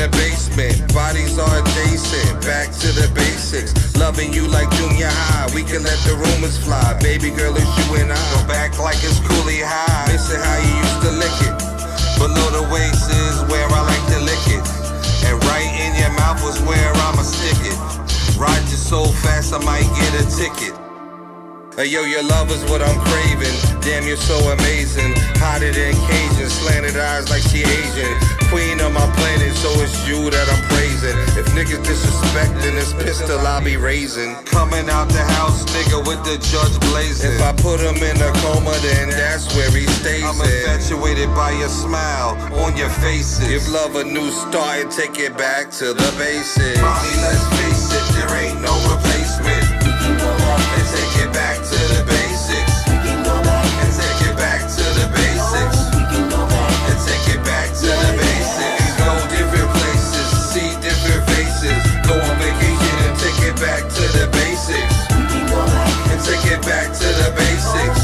the basement, bodies are adjacent. Back to the basics, loving you like junior high. We can let the rumors fly. Baby girl, it's you and I. Go back like it's coolie high. Missing how you used to lick it. Below the waist is where I like to lick it. And right in your mouth was where I'ma stick it. Ride you so fast I might get a ticket. Hey yo, your love is what I'm craving. Damn, you're so amazing. Hotter than Cajun, slanted eyes like she Asian. Queen of my planet, so it's you that I'm praising. If niggas disrespecting this pistol, I'll be raising. Coming out the house, nigga, with the judge blazing. If I put him in a coma, then that's where he stays. I'm infatuated by your smile on your faces. Give love a new start and take it back to the basics. Mommy, let's face it, there ain't no replacement. And take it back to the basics. And take it back to the basics. And take it back to the basics. Go different places, see different faces. Go on vacation and take it back to the basics. And take it back to the basics.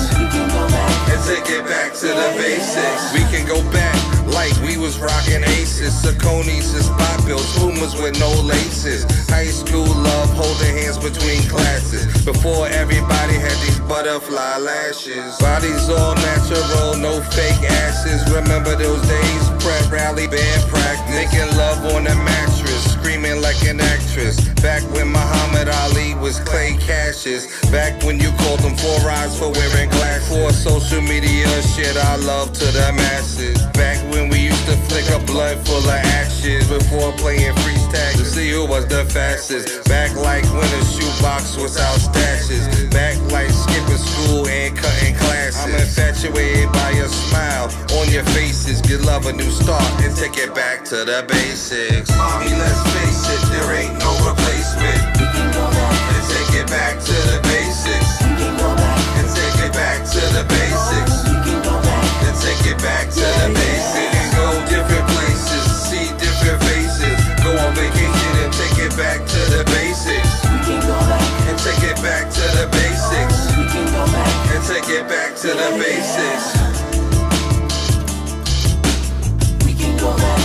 And take it back to the basics. We can go back like we was rocking aces. Sauconys and spot bills, Pumas with no laces. High school love, holding hands between classes. Before everybody had these butterfly lashes. Bodies all natural, no fake asses. Remember those days, prep rally, band practice. Making love on a mattress, screaming like an actress. Back when Muhammad Ali was Clay Cassius. Back when you called them 4 eyes for wearing glasses. For social media shit, I love to the masses. Back when we used to flick a blood full of ashes. Before playing freeze tag to see who was the fastest. Back like when a shoebox was out stashes. Back like skipping school and cutting classes. I'm infatuated by your smile on your faces. Give love a new start and take it back to the basics. Mommy, let's face it, there ain't no replacement. And take it back to the basics. And take it back to the basics. And take it back to the basics. And go different places, see different faces. Go on vacation and take it back to the basics. And take it back to the basics. And take it back to the basics. We can go back.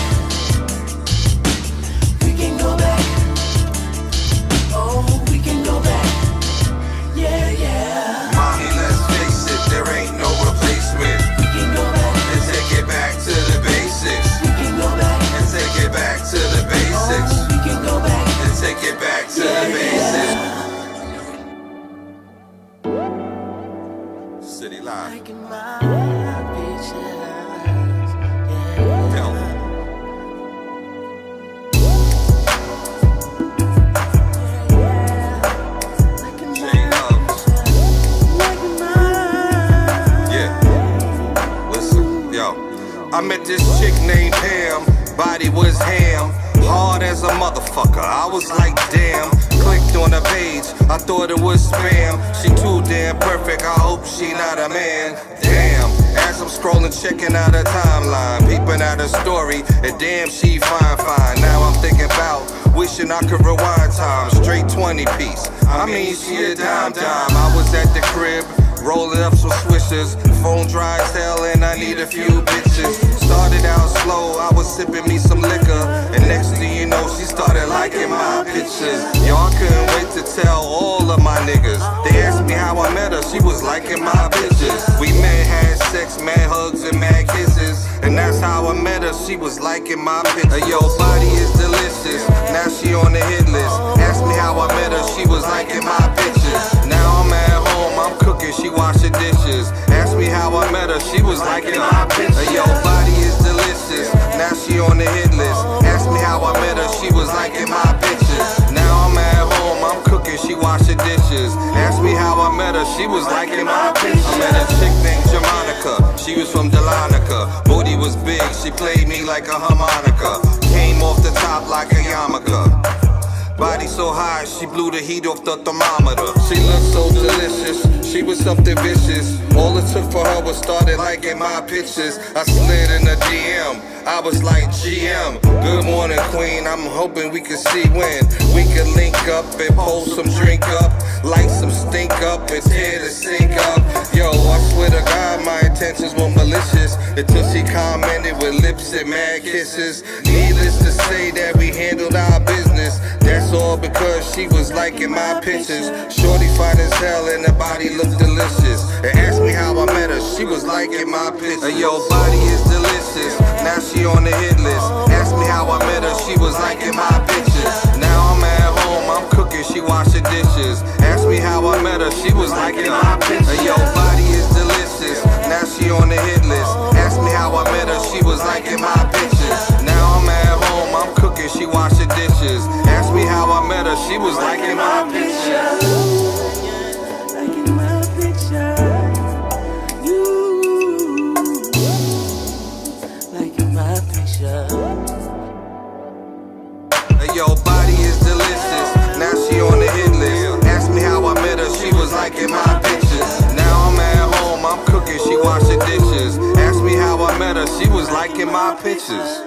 We can go back. Oh, we can go back. Yeah, yeah. Mommy, let's face it, there ain't no replacement. We can go back. And take it back to the basics. We can go back. And take it back to the basics. Oh, we can go back. And take it back to the basics. City Live. Like in my bitches. Yeah. Tell them. I met this chick named Pam, body was ham, hard as a motherfucker. I was like, damn, clicked on her page, I thought it was spam. She too damn perfect, I hope she not a man. Damn, as I'm scrolling, checking out her timeline, peeping out her story, and damn, she fine. Now I'm thinking about wishing I could rewind time, straight 20 piece. I mean, she a dime. I was at the crib, rolling up some swishers, phone dry as hell and I need a few bitches. Started out slow, I was sipping me some liquor, and next thing you know, she started liking my pictures. Yo, I couldn't wait to tell all of my niggas. They asked me how I met her, she was liking my bitches. We met, had sex, mad hugs and mad kisses, and that's how I met her, she was liking my pictures. Yo, body is delicious, now she on the hit list. Asked me how I met her, she was liking my pictures. Now I'm at home, I'm cooking, she washing dishes. Asked me how I met her, she was liking my pictures. Yo, body is delicious, now she on the hit list. Asked me how I met her, she was liking my pictures. Now I'm at home, I'm cooking, she washing dishes. Asked me how I met her, she was liking my pictures. I met a chick named Jamanica, she was from Delonica. Booty was big, she played me like a harmonica. Came off the top like a yarmulke. Body so high, she blew the heat off the thermometer. She looked so delicious, she was something vicious. All it took for her was started liking my pictures. I slid in the DM, I was like GM. Good morning, queen, I'm hoping we can see when we can link up and pull some drink up, light some stink up and tear the sink up. Yo, I swear to God, my intentions were malicious until she commented with lips and mad kisses. Needless to say, that we handled our business. That's all because she was liking my pictures. Shorty fine as hell and her body looked delicious. And asked me how I met her, she was liking my pictures. Hey, yo, body is delicious, now she on the hit list. Asked me how I met her, she was liking my pictures. Now I'm at home, I'm cooking, she washing dishes. Asked me how I met her, she was liking my pictures. Hey, yo, body is delicious, now she on the hit list. Asked me how I met her, she was liking my pictures. Now I'm at home, I'm cooking, she washing dishes. Asked me how I met her, she was liking my pictures. Liking my picture. You liking my picture. Hey, yo, body is delicious, now she on the hit list. Asked me how I met her, she was liking my pictures. Now I'm at home, I'm cooking, she washing dishes. Asked me how I met her, she was liking my pictures.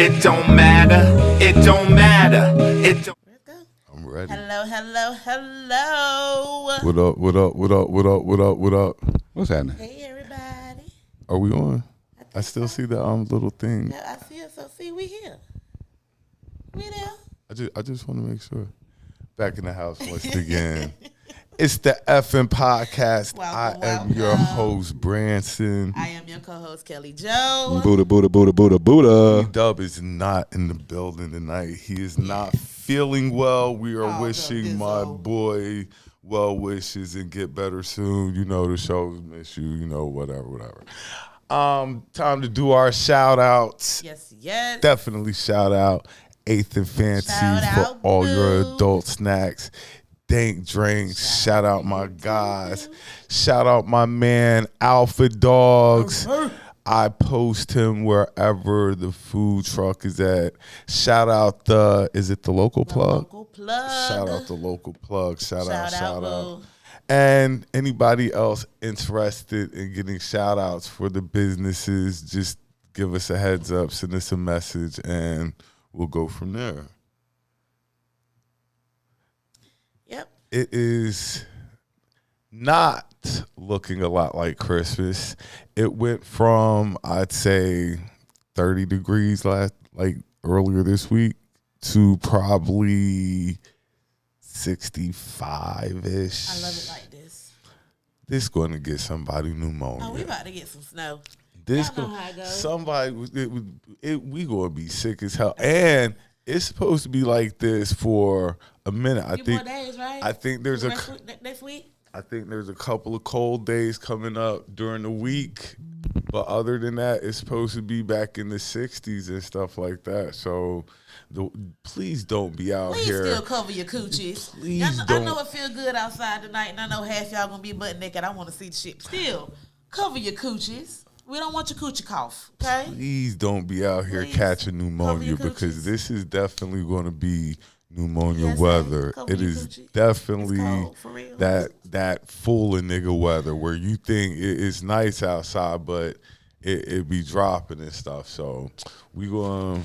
It don't matter. It don't matter. It don't. Let's go. I'm ready. Hello, hello, hello. What up? What up? What up? What up? What up? What up? What's happening? Hey, everybody. Are we on? I still see the little thing. Yeah, I see it. So, see, we here. We there. I just want to make sure. Back in the house once again. It's the effing podcast. Welcome, I am welcome. your host, Branson. I am your co-host, Kelli Jo. Budha, Budha, Budha, Budha, Budha. B.D.U.B is not in the building tonight. He is not feeling well. We are wishing my boy well wishes and get better soon. You know the shows miss you. You know whatever. Time to do our shout outs. Yes, yes. Definitely shout out 8th and Fancy Shout for out, all your boo. adult snacks. Dank drinks. Shout out my guys. Shout out my man Alpha Dogs. I post him wherever the food truck is at. Shout out is it the local plug? Local plug. Shout out the local plug. Shout out. boo. And anybody else interested in getting shout outs for the businesses, just give us a heads up, send us a message, and we'll go from there. Yep. It is not looking a lot like Christmas. It went from, I'd say, 30 degrees earlier this week to probably 65-ish. I love it like this. This going to get somebody pneumonia. Oh, we about to get some snow. This Y'all know how it goes. somebody we gonna be sick as hell, and it's supposed to be like this for a minute. A few more days, right? I think there's next week. I think there's a couple of cold days coming up during the week, but other than that, it's supposed to be back in the 60s and stuff like that. So, please don't be out Please here. still cover your coochies. Please I don't. know it feel good outside tonight, and I know half y'all gonna be butt naked. I want to see the shit. Still, cover your coochies. We don't want your coochie cough, okay? Please don't be out here Please catching cover pneumonia, your because coochies. this is definitely going to be pneumonia Yes, weather. cover It your is coochie. definitely It's cold, for real. that full of nigga weather where you think it's nice outside, but it be dropping and stuff. So we gonna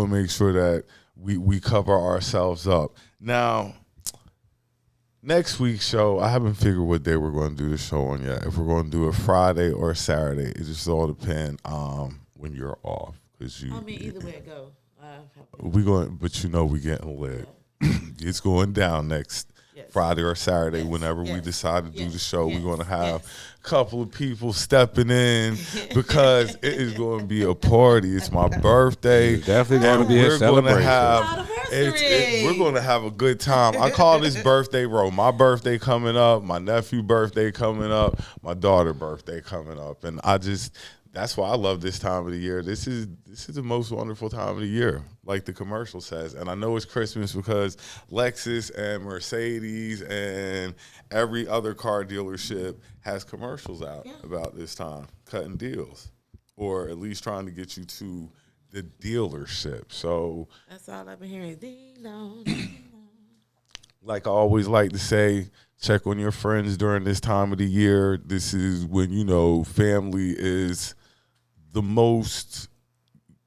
make sure that we cover ourselves up. Now, next week's show, I haven't figured what day we're going to do the show on yet. If we're going to do a Friday or a Saturday, it just all depends when you're off. Cause I mean, either way it go. but we getting lit. It's going down next Friday or Saturday. Whenever we decide to do the show, we're going to have a couple of people stepping in because it is going to be a party. It's my birthday. It's definitely going to be a We're going to celebration. have. We're going to have a good time. I call this birthday row. My birthday coming up, my nephew birthday coming up, my daughter birthday coming up, and that's why I love this time of the year. This is the most wonderful time of the year, like the commercial says. And I know it's Christmas because Lexus and Mercedes and every other car dealership has commercials out about this time, cutting deals, or at least trying to get you to the dealership. So That's all I've been hearing. Ding dong, ding dong. like I always like to say, check on your friends during this time of the year. This is when, family is the most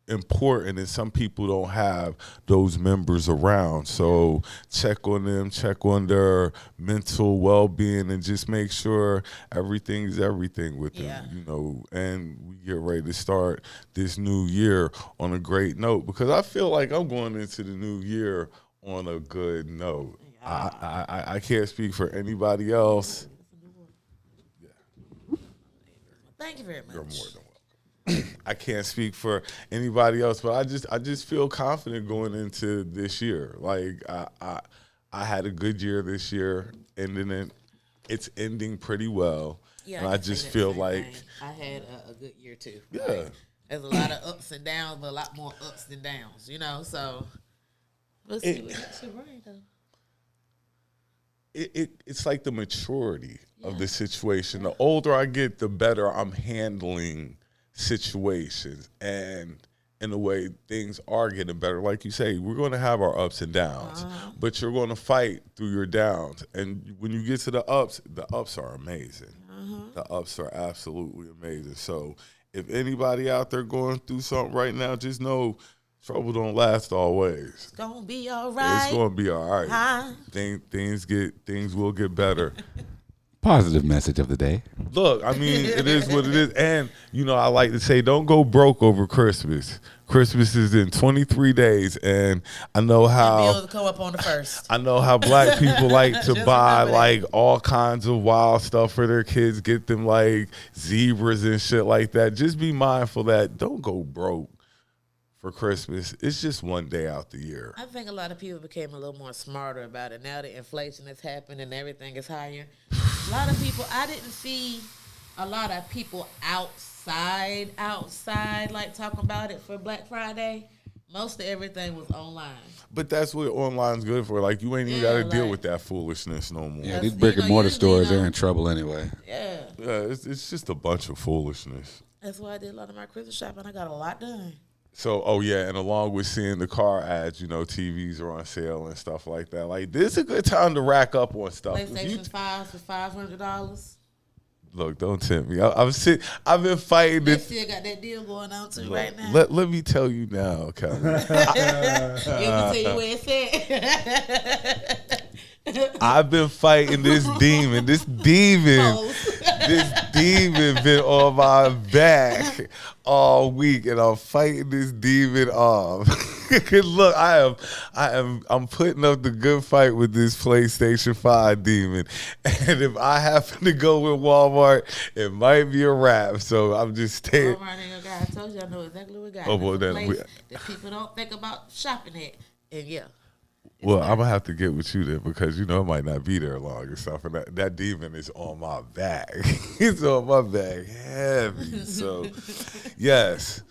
important, and some people don't have those members around. So check on them, check on their mental well-being, and just make sure everything's everything with them, and we get ready to start this new year on a great note, because I feel like I'm going into the new year on a good note. I can't speak for anybody else. Thank you very much. You're more than welcome. I can't speak for anybody else, but I just feel confident going into this year. Like I had a good year this year, and then it's ending pretty well. Yeah, and I can just say that feel same like thing. I had a good year too. Yeah. Like, there's a lot of ups and downs, but a lot more ups than downs. So we'll see what makes it right though. it's like the maturity of the situation. The older I get, the better I'm handling situations, and in a way things are getting better. Like you say, we're going to have our ups and downs, but you're going to fight through your downs, and when you get to the ups are amazing. The ups are absolutely amazing. So if anybody out there going through something right now, just know trouble don't last always. It's gonna be all right. It's gonna be all right. Huh? Things will get better. Positive message of the day. Look, I mean, it is what it is. And, I like to say, don't go broke over Christmas. Christmas is in 23 days, and I know how bills come up on the first. I know how black people like to Just buy remember that. like all kinds of wild stuff for their kids, get them like zebras and shit like that. Just be mindful that don't go broke for Christmas. It's just one day out the year. I think a lot of people became a little more smarter about it now that inflation has happened and everything is higher. A lot of people, I didn't see a lot of people outside, like talking about it for Black Friday. Most of everything was online. But that's what online's good for. Like, you ain't even got to deal with that foolishness no more. Yeah, That's- these brick and you know, mortar usually, stores, they're in trouble anyway. Yeah. Yeah, it's just a bunch of foolishness. That's why I did a lot of my Christmas shopping. I got a lot done. So, and along with seeing the car ads, TVs are on sale and stuff like that. Like, this is a good time to rack up on stuff. PlayStation 5 for $500. Look, don't tempt me. I've been fighting They this. still got that deal going on too right now. Let me tell you now, Kelly. Let me tell you where it's at. I've been fighting this demon. This demon been on my back all week, and I'm fighting this demon off. Look, I'm putting up the good fight with this PlayStation 5 demon, and if I happen to go with Walmart, it might be a wrap. So I'm just staying. Walmart ain't got. I told you I know exactly what we got. Oh, well, That's a then place that people don't think about shopping at, and yeah. Well, I'm gonna have to get with you then, because it might not be there long and stuff, and that demon is on my back. It's on my back heavy. So, yes,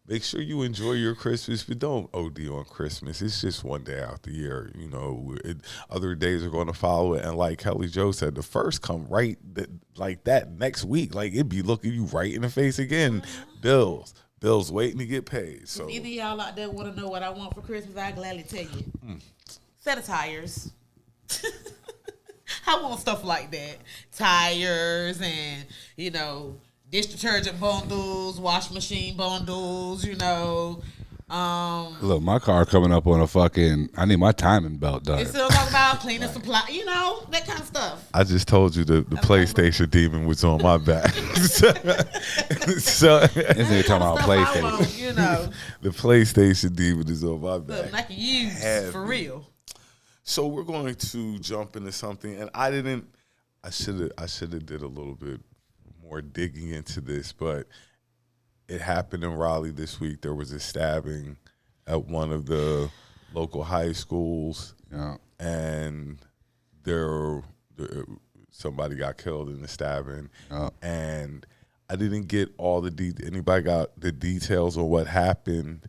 make sure you enjoy your Christmas, but don't OD on Christmas. It's just one day out the year. Other days are going to follow it, and like Kelli Jo said, the first come right like that next week. Like, it'd be looking you right in the face again. Bills waiting to get paid. So, If any of y'all out there want to know what I want for Christmas, I'll gladly tell you. Set of tires. I want stuff like that. Tires and, dish detergent bundles, wash machine bundles, Look, my car coming up on I need my timing belt done. It's still talking about cleaning supply, that kind of stuff. I just told you the PlayStation demon was on my back. so This nigga talking about Stuff I PlayStation. want, the PlayStation demon is on my back. Something I can use Heavy. for real. So we're going to jump into something, and I should have did a little bit more digging into this, but it happened in Raleigh this week. There was a stabbing at one of the local high schools, and somebody got killed in the stabbing, and I didn't get all the anybody got the details on what happened?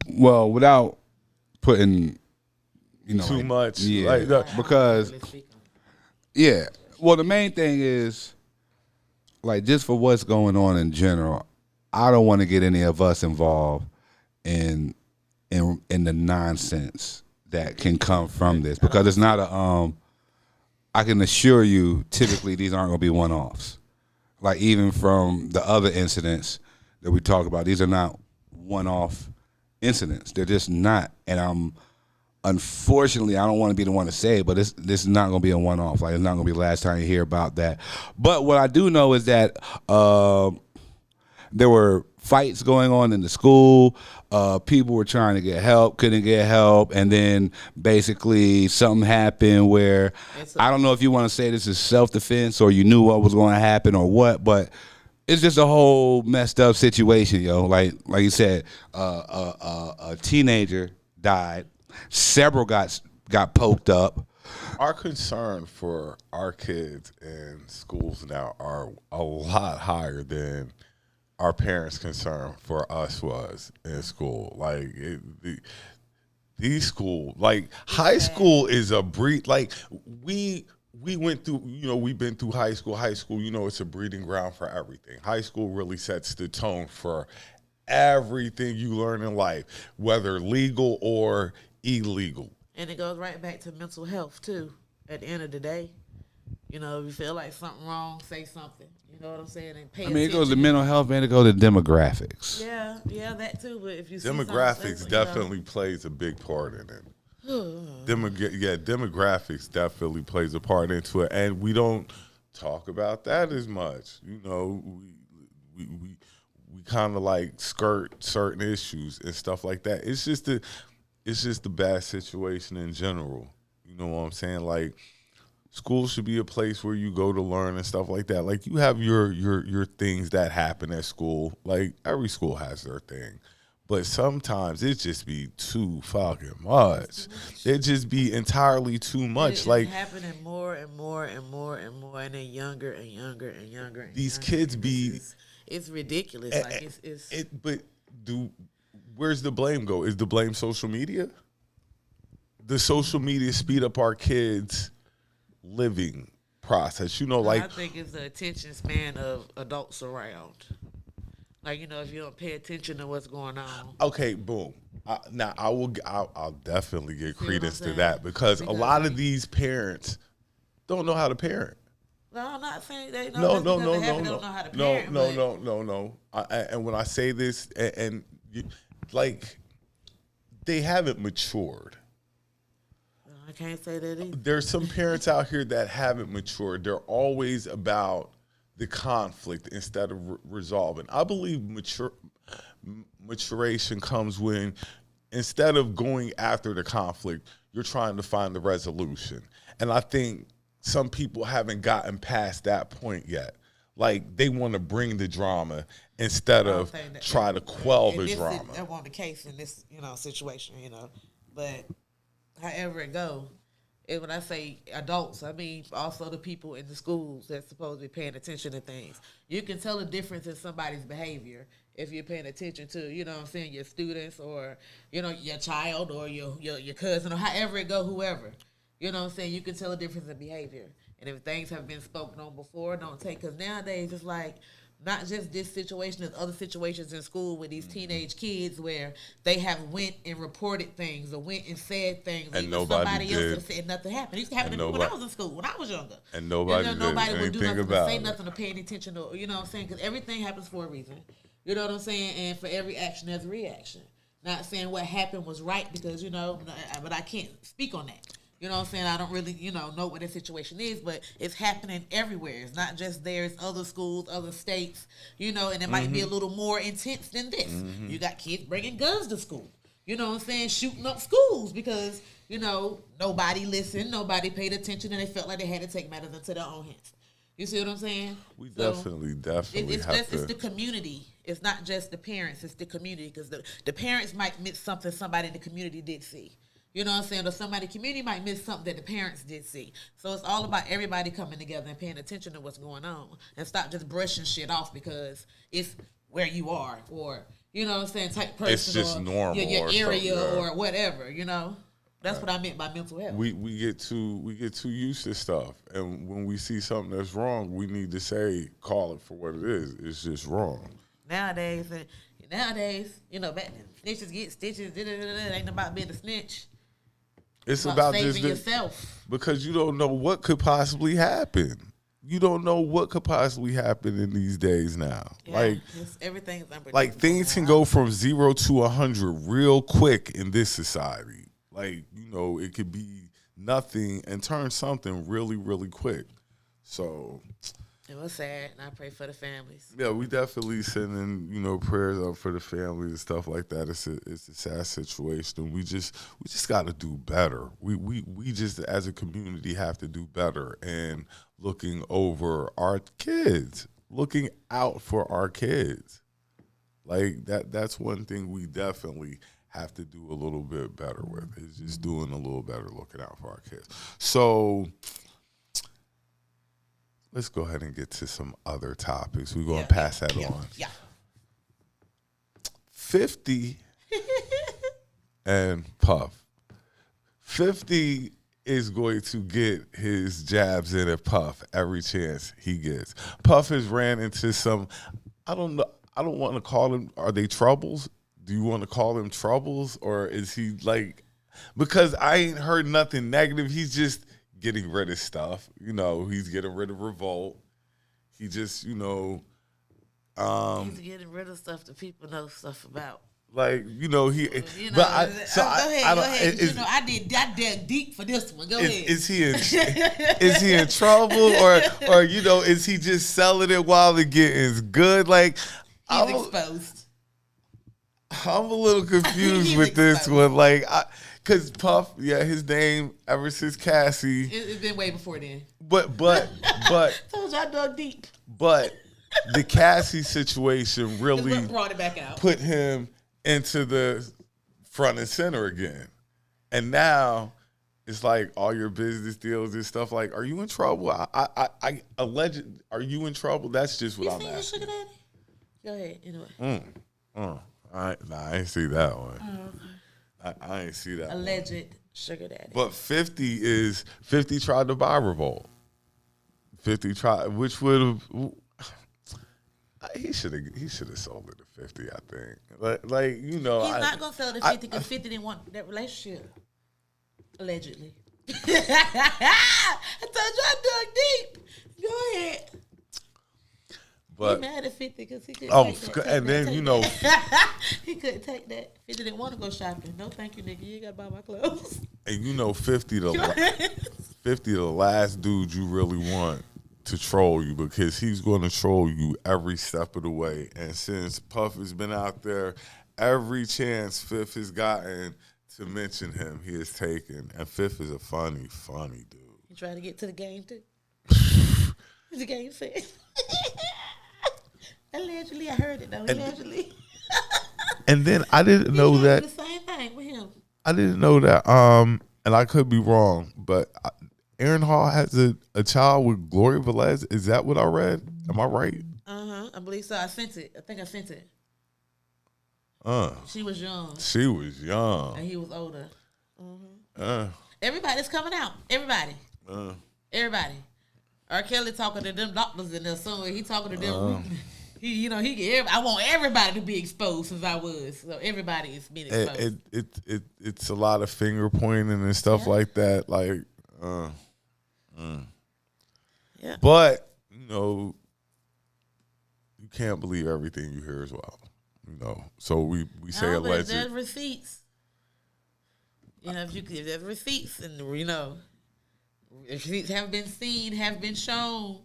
Well, without putting Too much, yeah, because well, the main thing is, like, just for what's going on in general, I don't want to get any of us involved in the nonsense that can come from this, because it's not I can assure you, typically these aren't going to be one-offs. Like, even from the other incidents that we talk about, these are not one-off incidents. They're just not. And unfortunately, I don't want to be the one to say it, but this is not going to be a one-off. Like, it's not going to be the last time you hear about that. But what I do know is that there were fights going on in the school. People were trying to get help, couldn't get help, and then basically something happened where I don't know if you want to say this is self-defense or you knew what was going to happen or what, but it's just a whole messed up situation, yo. Like you said, a teenager died. Several got poked up. Our concern for our kids in schools now are a lot higher than our parents' concern for us was in school. Like, these school, like, high school is a breed. Like, we went through, we've been through high school. High school, it's a breeding ground for everything. High school really sets the tone for everything you learn in life, whether legal or illegal. And it goes right back to mental health, too, at the end of the day. You know, if you feel like something wrong, say something. You know what I'm saying? And pay I mean, it attention. goes to mental health and it goes to demographics. Yeah, that too. But if you see Demographics something, definitely plays a big part in it. Demographics definitely plays a part into it, and we don't talk about that as much. You know, we kind of like skirt certain issues and stuff like that. It's just the bad situation in general. You know what I'm saying? Like, school should be a place where you go to learn and stuff like that. Like, you have your things that happen at school. Like, every school has their thing. But sometimes it just be too fucking much. It just be entirely too much. It's like, happening more and more and more and more, and then younger and younger and younger. And these younger. kids be. It's ridiculous. Like it's. But where's the blame go? Is the blame social media? The social media speed up our kids' living process. You know, like, I think it's the attention span of adults around. Like, you know, if you don't pay attention to what's going on. okay, boom. Now I'll definitely give credence to that because a lot of these parents don't know how to parent. No, I'm not saying they No. don't know how to parent. No. And when I say this, like, they haven't matured. I can't say that either. There's some parents out here that haven't matured. They're always about the conflict instead of resolving. I believe maturation comes when, instead of going after the conflict, you're trying to find the resolution. And I think some people haven't gotten past that point yet. Like, they want to bring the drama instead of try to quell the drama. That wasn't the case in this, situation, But however it go, and when I say adults, I mean also the people in the schools that's supposed to be paying attention to things. You can tell a difference in somebody's behavior if you're paying attention to, your students or, your child or your cousin or however it go, whoever. You know what I'm saying? You can tell a difference in behavior. And if things have been spoken on before, don't take, because nowadays it's like, not just this situation, there's other situations in school with these teenage kids where they have went and reported things or went and said things. And even nobody somebody else did. have said nothing happened. It used to happen to me when I was in school, when I was younger. And nobody did nobody would do anything nothing about to say it. nothing or pay any attention to, you know what I'm saying? Because everything happens for a reason. You know what I'm saying? And for every action, there's a reaction. Not saying what happened was right because, but I can't speak on that. You know what I'm saying? I don't really, know what the situation is, but it's happening everywhere. It's not just there. It's other schools, other states, and it might be a little more intense than this. You got kids bringing guns to school. You know what I'm saying? Shooting up schools because, nobody listened, nobody paid attention, and they felt like they had to take matters into their own hands. You see what I'm saying? We definitely have to. It's the community. It's not just the parents. It's the community because the parents might miss something somebody in the community did see. You know what I'm saying? Or somebody in the community might miss something that the parents did see. So it's all about everybody coming together and paying attention to what's going on. And stop just brushing shit off because it's where you are or, you know what I'm saying, type person. It's just or normal your or area something, or whatever, That's what I meant by mental health. We get too used to stuff. And when we see something that's wrong, we need to call it for what it is. It's just wrong. Nowadays, back snitches get stitches. It ain't about being a snitch. It's about saving just yourself. Because you don't know what could possibly happen. You don't know what could possibly happen in these days now. Yeah, everything is unpredictable. Like, things can go from 0 to 100 real quick in this society. Like, it could be nothing and turn something really, really quick. So it was sad, and I pray for the families. yeah, we definitely sending prayers up for the families and stuff like that. It's a sad situation. We just got to do better. We just as a community have to do better and looking over our kids, looking out for our kids. Like that's one thing we definitely have to do a little bit better with. Is just doing a little better looking out for our kids. So let's go ahead and get to some other topics. We're going to pass that on. Yeah. 50 and Puff. 50 is going to get his jabs in at Puff every chance he gets. Puff has ran into some, I don't know, I don't want to call them, are they troubles? Do you want to call them troubles? Or is he like, because I ain't heard nothing negative. He's just getting rid of stuff. You know, he's getting rid of Revolt. He just, you know, he's getting rid of stuff that people know stuff about. like, you know, he. You know, But I, so go ahead. Go ahead. Is, You know, I dug deep for this one. Go ahead. is he in trouble, or you know, is he just selling it while the getting's good? Like, He's exposed. I'm a little confused He's with this exposed. one, like, cause Puff, yeah, his name ever since Cassie, It's been way before then. but Told you I dug deep. but the Cassie situation really What brought it back out? put him into the front and center again, and now it's like all your business deals and stuff. Like, are you in trouble? I alleged. Are you in trouble? That's just what You I'm seen this asking. sugar daddy? Go ahead. Anyway. I ain't see that one. I ain't see that one. Alleged sugar daddy. But 50 tried to buy Revolt. 50 tried, which would have he should have sold it to 50. I think, like you know, He's not gonna sell it to 50 because 50 didn't want that relationship. Allegedly. I told you I dug deep. Go ahead. But He mad at 50 because he couldn't take that. and then you know, He couldn't take that. 50 didn't want to go shopping. No, thank you, nigga. You ain't got to buy my clothes. and you know, 50 the last dude you really want to troll you, because he's going to troll you every step of the way. And since Puff has been out there, every chance Fifth has gotten to mention him, he has taken. And Fifth is a funny dude. You trying to get to the game, too? He's a game fan. Allegedly, I heard it, though. Allegedly. And then I didn't know that. The same thing with him. I didn't know that. And I could be wrong, but Aaron Hall has a child with Gloria Velez. Is that what I read? Am I right? I believe so. I sent it. I think I sent it. She was young. She was young. And he was older. Everybody's coming out. Everybody. Everybody. R. Kelly talking to them doctors in there somewhere. He talking to them. I want everybody to be exposed since I was. So everybody is being exposed. It's a lot of finger pointing and stuff like that. Like, yeah. But you know, you can't believe everything you hear as well. You know, so we say alleged. There's receipts. You know, if there's receipts, and you know, if receipts have been seen, have been shown,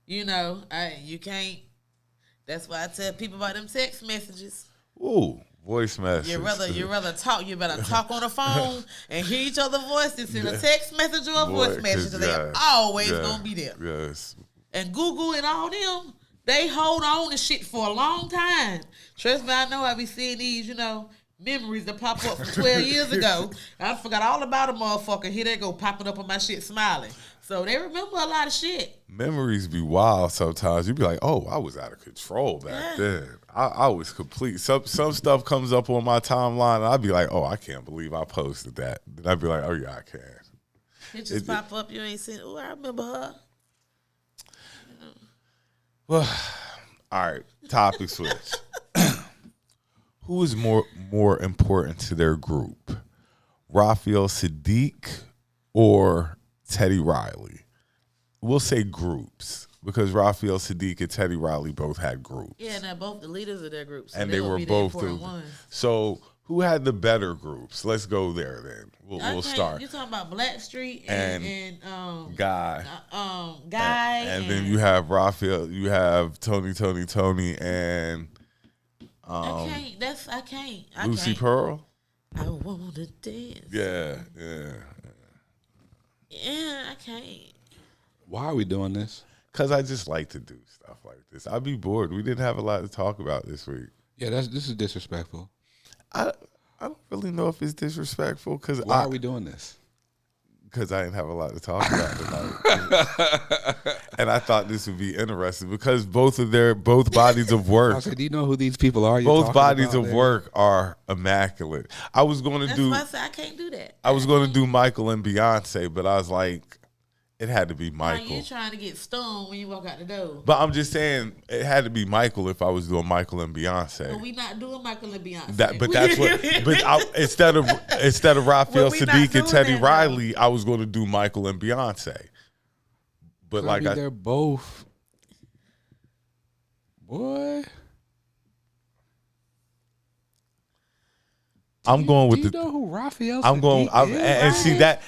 you know, you can't. That's why I tell people about them text messages. Ooh, voice messages. You rather talk. You better talk on the phone and hear each other's voices in a text message or a voice message. They're always gonna be there. Yes. And Google and all them, they hold on to shit for a long time. Trust me, I know I be seeing these, you know, memories that pop up from 12 years ago. I forgot all about a motherfucker. Here they go popping up on my shit smiling. So they remember a lot of shit. Memories be wild sometimes. You be like, oh, I was out of control back then. I was complete. Some stuff comes up on my timeline, and I'd be like, oh, I can't believe I posted that. Then I'd be like, oh, yeah, I can. It just pop up. You ain't seen, oh, I remember her. Well, all right, topic switch. Who is more important to their group, Raphael Sadiq or Teddy Riley? We'll say groups, because Raphael Sadiq and Teddy Riley both had groups. Yeah, and they're both the leaders of their groups. So and they were both the ones. So who had the better groups? Let's go there then. We'll start. You're talking about Blackstreet and Guy. Guy. And then you have Raphael, you have Tony, and I can't. Lucy Pearl. I wanna dance. Yeah. Yeah, I can't. Why are we doing this? Because I just like to do stuff like this. I'd be bored. We didn't have a lot to talk about this week. Yeah, this is disrespectful. I don't really know if it's disrespectful. Why are we doing this? Because I didn't have a lot to talk about tonight. And I thought this would be interesting because both bodies of work. I said, do you know who these people are? Both bodies of work are immaculate. I was going to That's why I said I can't do that. I was going to do Michael and Beyonce, but I was like, It had to be Why Michael. you trying to get stoned when you walk out the door? But I'm just saying it had to be Michael if I was doing Michael and Beyonce. But we not doing Michael and Beyonce. That's what. But instead of Raphael Well, we not Sadiq and doing Teddy that, Riley, I was going to do Michael and Beyonce. But like they're both. Boy. I'm going with do you know who Raphael I'm going Sadiq is? and see that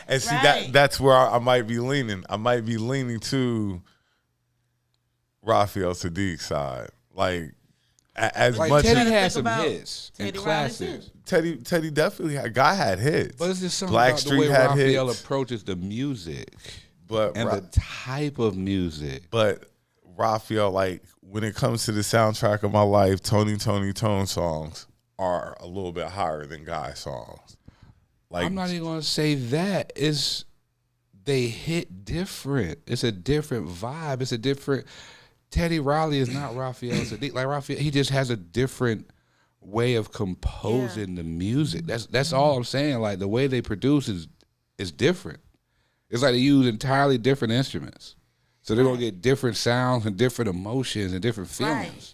Right. that's where I might be leaning. I might be leaning to Raphael Sadiq's side. Like as Like much Teddy as had some about hits and Teddy Riley classics. Teddy definitely had hits. But it's just something Black about Street the way had Raphael hits. approaches the music But and the type of music. But Raphael, like when it comes to the soundtrack of my life, Tony Tone songs are a little bit higher than Guy songs. Like I'm not even gonna say that. They hit different. It's a different vibe. It's a different. Teddy Riley is not Raphael Sadiq. Like Raphael, he just has a different way of composing the music. That's all I'm saying. Like the way they produce is different. It's like they use entirely different instruments. So they're gonna get different sounds and different emotions and different feelings. Right.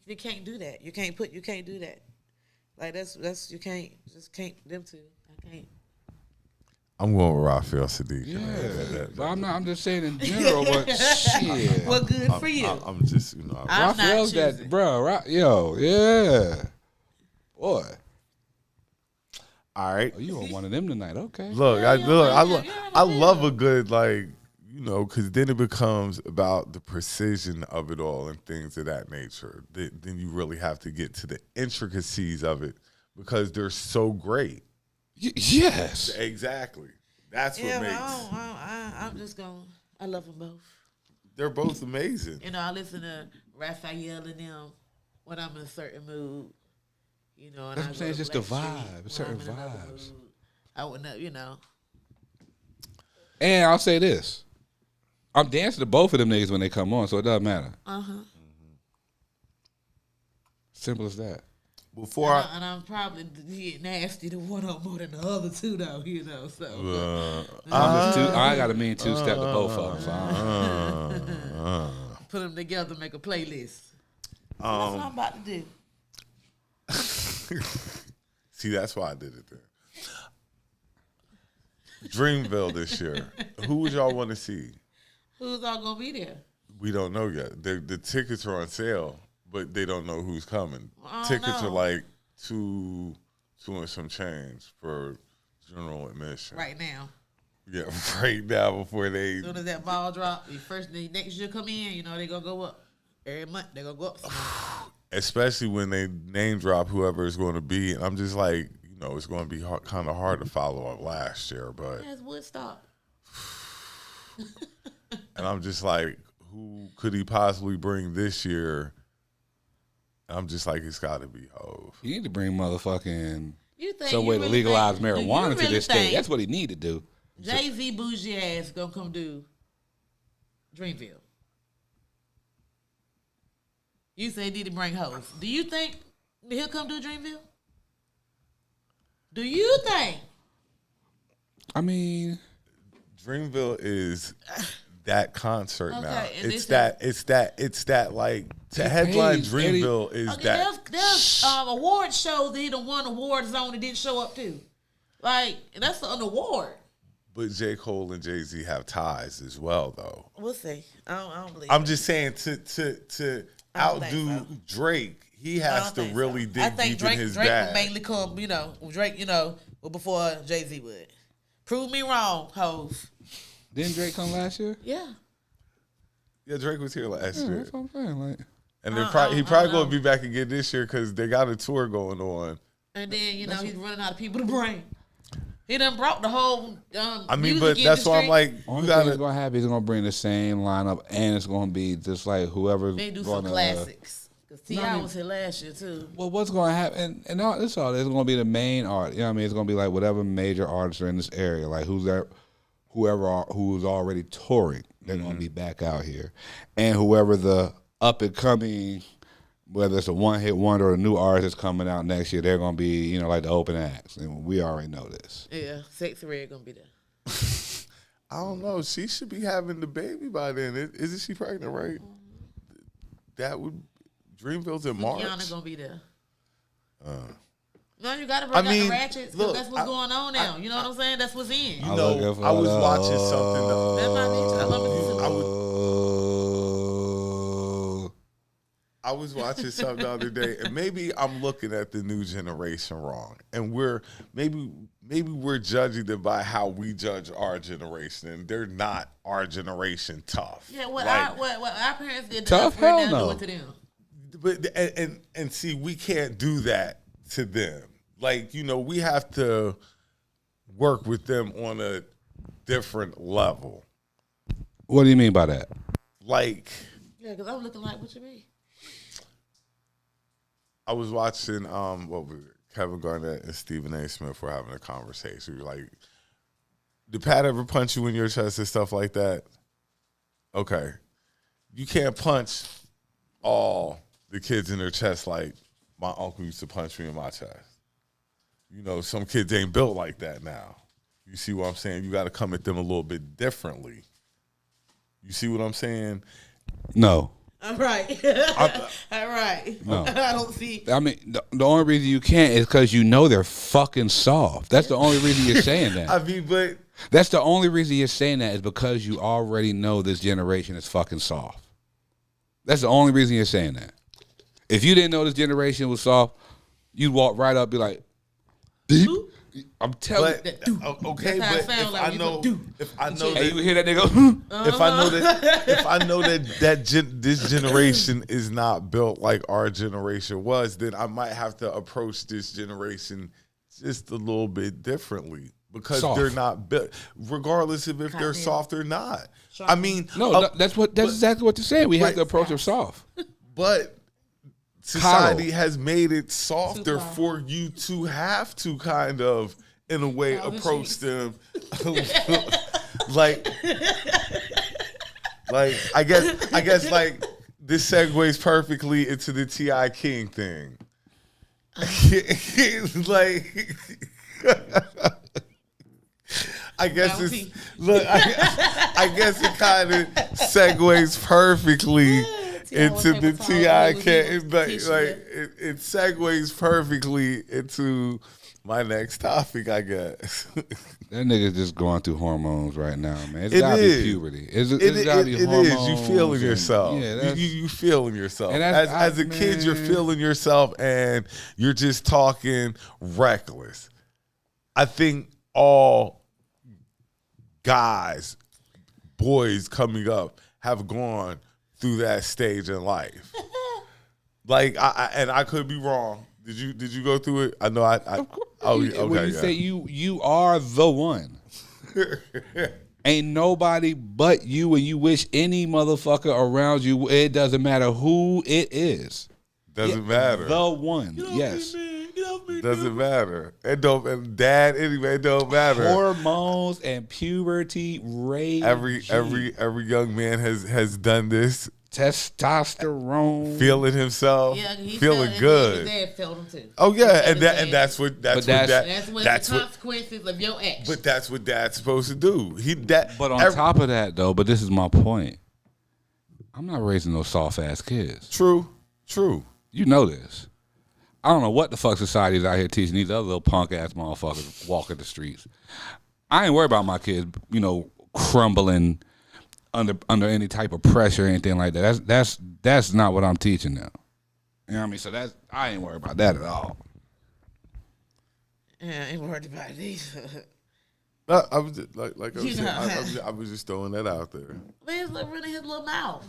You can't do that. You can't do that. Like that's you can't them two. I can't. I'm going with Raphael Sadiq. Yeah, but I'm just saying in general. But shit, Well, good for you. I'm just I'm not Raphael's that choosing. bro. Yeah, boy. all right. Oh, you on one of them tonight? Okay. Look, I love a good because then it becomes about the precision of it all and things of that nature. Then you really have to get to the intricacies of it because they're so great. Yes. Exactly. That's what makes. I'm just going. I love them both. They're both amazing. You know, I listen to Raphael and them when I'm in a certain mood. You know, and That's what I'm saying, it's just a Black vibe, Street certain when I'm in another vibes. mood. I would know, you know. And I'll say this. I'm dancing to both of them niggas when they come on, so it doesn't matter. Simple as that. Before And I'm probably getting nasty to one of them more than the other two, though, you know. So I got a mean two-step to both of them. put them together, make a playlist. That's what I'm about to do. see, that's why I did it there. Dreamville this year. Who would y'all want to see? Who's all gonna be there? We don't know yet. The tickets are on sale, but they don't know who's coming. I don't Tickets know. are like two and some change for general admission. Right now. Yeah, right now before they. As soon as that ball drop, the next year come in, you know, they gonna go up. Every month they gonna go up some more. Especially when they name drop whoever it's going to be. And I'm just like, it's going to be kind of hard to follow up last year. But That's Woodstock. and I'm just like, who could he possibly bring this year? And I'm just like, it's got to be Hov. You need to bring motherfucking You think some way you to really legalize think- do you marijuana to really this state. think That's what he need to do. Jay-Z bougie ass gonna come do Dreamville. You say Diddy bring hoes. Do you think he'll come do Dreamville? Do you think? I mean, Dreamville is that concert Okay, now. and It's this that like to headline pays Eddie- Dreamville is Okay, that. there's award shows that he done won awards on and didn't show up to. Like, that's an award. But J. Cole and Jay-Z have ties as well, though. We'll see. I don't believe I'm it. just saying to I don't outdo think so. Drake, he I has don't to think really so. dig I think deep Drake, in his Drake bag. would mainly come, Drake, before Jay-Z would. Prove me wrong, hoes. didn't Drake come last year? Yeah. Yeah, Drake was here last Yeah, year, that's what I'm saying. Like, and he probably don't going know. to be back again this year because they got a tour going on. And then, he's running out of people to bring. He done brought the whole I mean, music but that's why I'm industry. like, you only thing that's gotta. gonna happen is gonna bring the same lineup, and it's gonna be just like whoever's They do gonna, some classics. Because T.I. I mean- was here last year, too. Well, what's gonna happen? And all this all is gonna be the main art. You know what I mean? It's gonna be like whatever major artists are in this area, like who's already touring. They're gonna be back out here, and whoever the up and coming, whether it's a one hit wonder or a new artist coming out next year, they're gonna be like the open acts, and we already know this. Yeah, Sexy Red gonna be there. I don't know. She should be having the baby by then. Isn't she pregnant, right? That would Dreamville's in March. Kiana gonna be there. No, you gotta bring out the ratchets because that's what's going on now. You know what I'm saying? That's what's in. You know, I was watching something. That's my nature. I love it. I was watching something the other day, and maybe I'm looking at the new generation wrong, and maybe we're judging them by how we judge our generation, and they're not our generation tough. Yeah, what our parents did tough, to us, hell no. do it to them. But and see, we can't do that to them. Like, you know, we have to work with them on a different level. What do you mean by that? Like, Yeah, because I'm looking like, what you mean? I was watching what was it? Kevin Garnett and Stephen A. Smith were having a conversation. We were like, did Pat ever punch you in your chest and stuff like that? Okay. You can't punch all the kids in their chest like my uncle used to punch me in my chest. You know, some kids ain't built like that now. You see what I'm saying? You got to come at them a little bit differently. You see what I'm saying? No. All right. All right. No. I don't see. I mean, the only reason you can't is because you know they're fucking soft. That's the only reason you're saying that. I mean, but That's the only reason you're saying that is because you already know this generation is fucking soft. That's the only reason you're saying that. If you didn't know this generation was soft, you'd walk right up and be like, "Beep." I'm telling you. okay, That's but how it sound like. if I know Hey, that, you hear that nigga? if I know that this generation is not built like our generation was, then I might have to approach this generation just a little bit differently because Soft. they're not built, regardless of if they're soft or not. I mean, No, that's exactly what you're saying. We have to approach them soft. but society has made it softer for you to have to kind of, in a way, approach them. like I guess like this segues perfectly into the T.I. King thing. Like, I guess it's I guess it kind of segues perfectly into the T.I. King. It segues perfectly into my next topic, I guess. That nigga's just going through hormones right now, man. It's It gotta is. be puberty. It's gotta be It hormones. is. You feeling and- yourself. Yeah, that's, you feeling yourself. And As a kid, you're feeling yourself, and you're just talking reckless. I think all guys, boys coming up have gone through that stage in life. Like, I could be wrong. Did you go through it? I know I oh, okay. When you say you are the one. Ain't nobody but you, and you wish any motherfucker around you. It doesn't matter who it is. Doesn't matter. The one. Yes. Doesn't matter. It don't. And dad, anyway, it don't matter. Hormones and puberty, rage. Every young man has done this. Testosterone. Feeling himself, Yeah, he feeling felt good. His dad felt him too. Oh He yeah, felt and his that dad. and that's what That's what consequences of your action. but that's what dad's supposed to do. But on top of that, though, but this is my point. I'm not raising no soft ass kids. True. You know this. I don't know what the fuck society is out here teaching these other little punk ass motherfuckers walking the streets. I ain't worried about my kids, crumbling under any type of pressure or anything like that. That's not what I'm teaching them. You know what I mean? So I ain't worried about that at all. Yeah, I ain't worried about it either. I was just, like I was saying, I was just throwing that out there. Man's running his little mouth.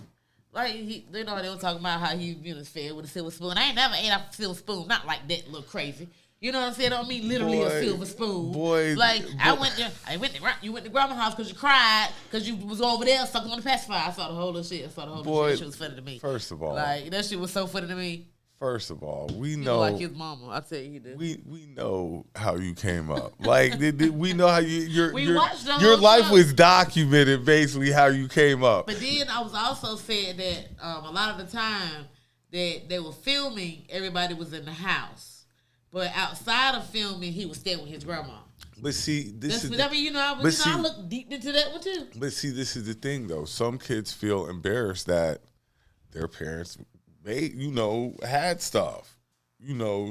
Like, they were talking about how he fed with a silver spoon. I ain't never ate off a silver spoon. Not like that, little crazy. You know what I'm saying? I don't mean literally a silver spoon. You went to grandma's house because you cried because you was over there sucking on the pacifier. I saw the whole little shit. That shit was funny to me. First of all, like, that shit was so funny to me. First of all, we You know like his mama. I tell you, he did. we know how you came up. Like we know how your whole life show. was documented. Basically, how you came up. But then I was also saying that a lot of the time that they were filming, everybody was in the house. But outside of filming, he was staying with his grandma. But see, I look deep into that one too. But see, this is the thing though. Some kids feel embarrassed that their parents had stuff.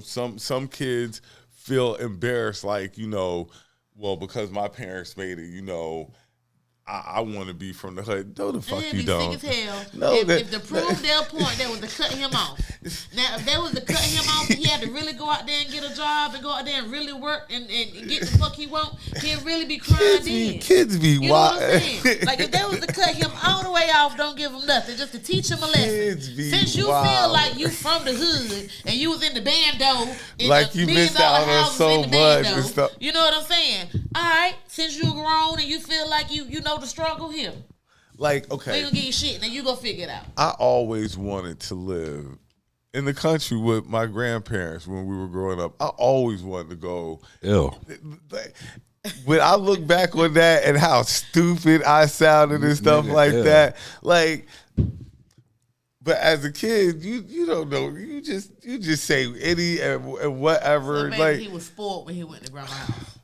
Some kids feel embarrassed, like, well, because my parents made it, I want to be from the hood. No, the fuck you don't. Sick as hell. No, if the prove their point, that was to cut him off. Now, if that was to cut him off, he had to really go out there and get a job and go out there and really work and get the fuck he want, he'd really be crying then. Kids be you wild. Know what I'm saying? Like, if that was to cut him all the way off, don't give him nothing, just to teach him a lesson. Since you feel like you from the hood and you was in the bando, like you missed out on so much and stuff. You know what I'm saying? All right, since you grown and you feel like you know the struggle here. Like, okay. We gonna give you shit, now you go figure it out. I always wanted to live in the country with my grandparents when we were growing up. I always wanted to go. Ew. When I look back on that and how stupid I sounded and stuff that, like, but as a kid, you don't know. You just say any and whatever. So maybe like he was spoiled when he went to grandma's house.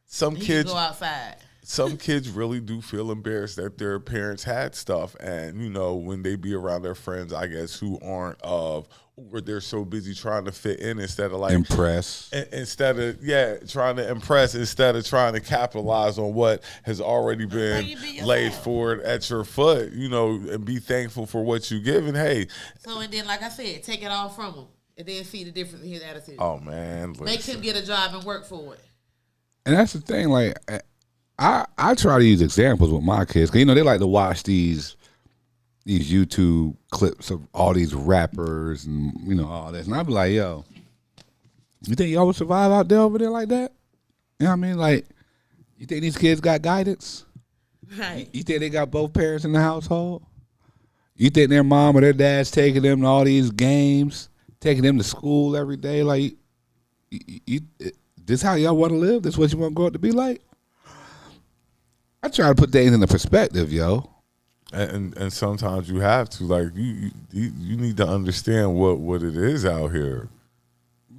Some he kids go outside. Some kids really do feel embarrassed that their parents had stuff, and when they be around their friends, I guess, who aren't or they're so busy trying to fit in instead of like impress, trying to impress instead of trying to capitalize on what has already been laid forward at your foot, and be thankful for what you give. And hey, and then like I said, take it all from him, and then see the difference in his attitude. Oh man, make him get a job and work for it. And that's the thing, like, I try to use examples with my kids, because, they like to watch these YouTube clips of all these rappers and, all this. And I be like, yo, you think y'all would survive out there over there like that? You know what I mean? Like, you think these kids got guidance? Right. You think they got both parents in the household? You think their mom or their dad's taking them to all these games, taking them to school every day? Like, this how y'all want to live? This what you want to grow up to be like? I try to put things into perspective, yo. And sometimes you have to, like, you need to understand what it is out here.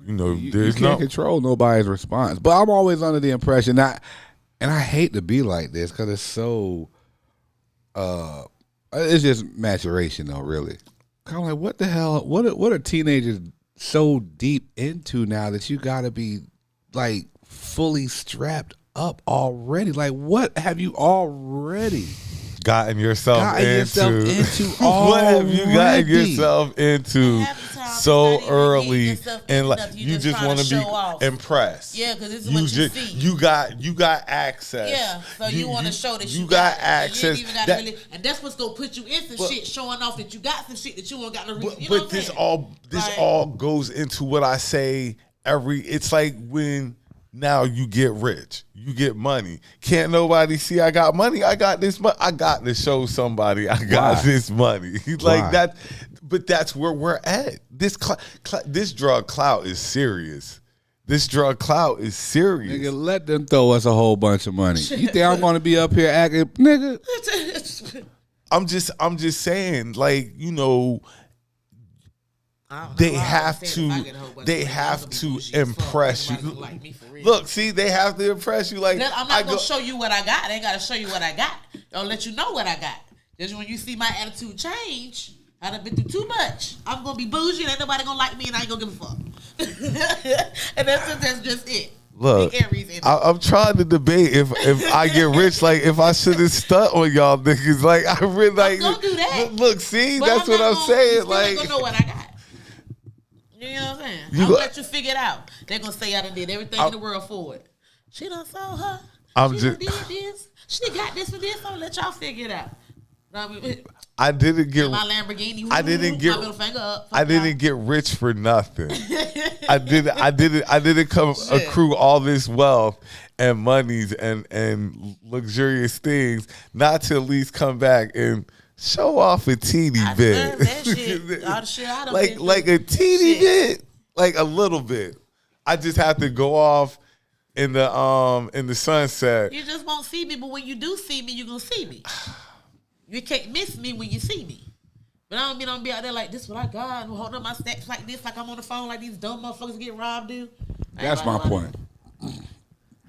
There's you can't control nobody's response. But I'm always under the impression that, and I hate to be like this because it's so, it's just maturation though, really. I'm like, what the hell? What are teenagers so deep into now that you got to be like fully strapped up already? Like, what have you already gotten yourself into what have you gotten yourself into so early? And like, you just want to be impressed. Yeah, because this is what you see. You got access. Yeah, so you want to show that you got access. You ain't even got and that's what's gonna put you in some shit, showing off that you got some shit that you ain't got no reason. But this all goes into what I say it's like when now you get rich, you get money. Can't nobody see I got money? I got this money. I got to show somebody I got this money. Like that. But that's where we're at. This drug clout is serious. This drug clout is serious. Nigga, let them throw us a whole bunch of money. You think I'm gonna be up here acting, nigga? I'm just saying, like, they have to impress you. Look, see, they have to impress you. Like, I'm not gonna show you what I got. I ain't gotta show you what I got. I'll let you know what I got. Just when you see my attitude change, I done been through too much. I'm gonna be bougie and ain't nobody gonna like me and I ain't gonna give a fuck. And that's just it. Look, I'm trying to debate if I get rich, like if I should have stuck on y'all niggas. Like, I really like. Don't do that. Look, see, but that's what I'm saying. Like, you gonna know what I got. You know what I'm saying? I'll let you figure it out. They're gonna say I done did everything in the world for it. She done sold her. She done did this. She got this for this. I'm gonna let y'all figure it out. I didn't get my Lamborghini. I didn't get. My middle finger up. I didn't get rich for nothing. I didn't come accrue all this wealth and monies and luxurious things not to at least come back and show off a teeny bit. That shit. All the shit I done like a teeny bit, like a little bit. I just have to go off in the sunset. You just won't see me, but when you do see me, you gonna see me. You can't miss me when you see me. But I don't be out there like, this what I got, and holding up my stacks like this, like I'm on the phone like these dumb motherfuckers get robbed do. That's my point.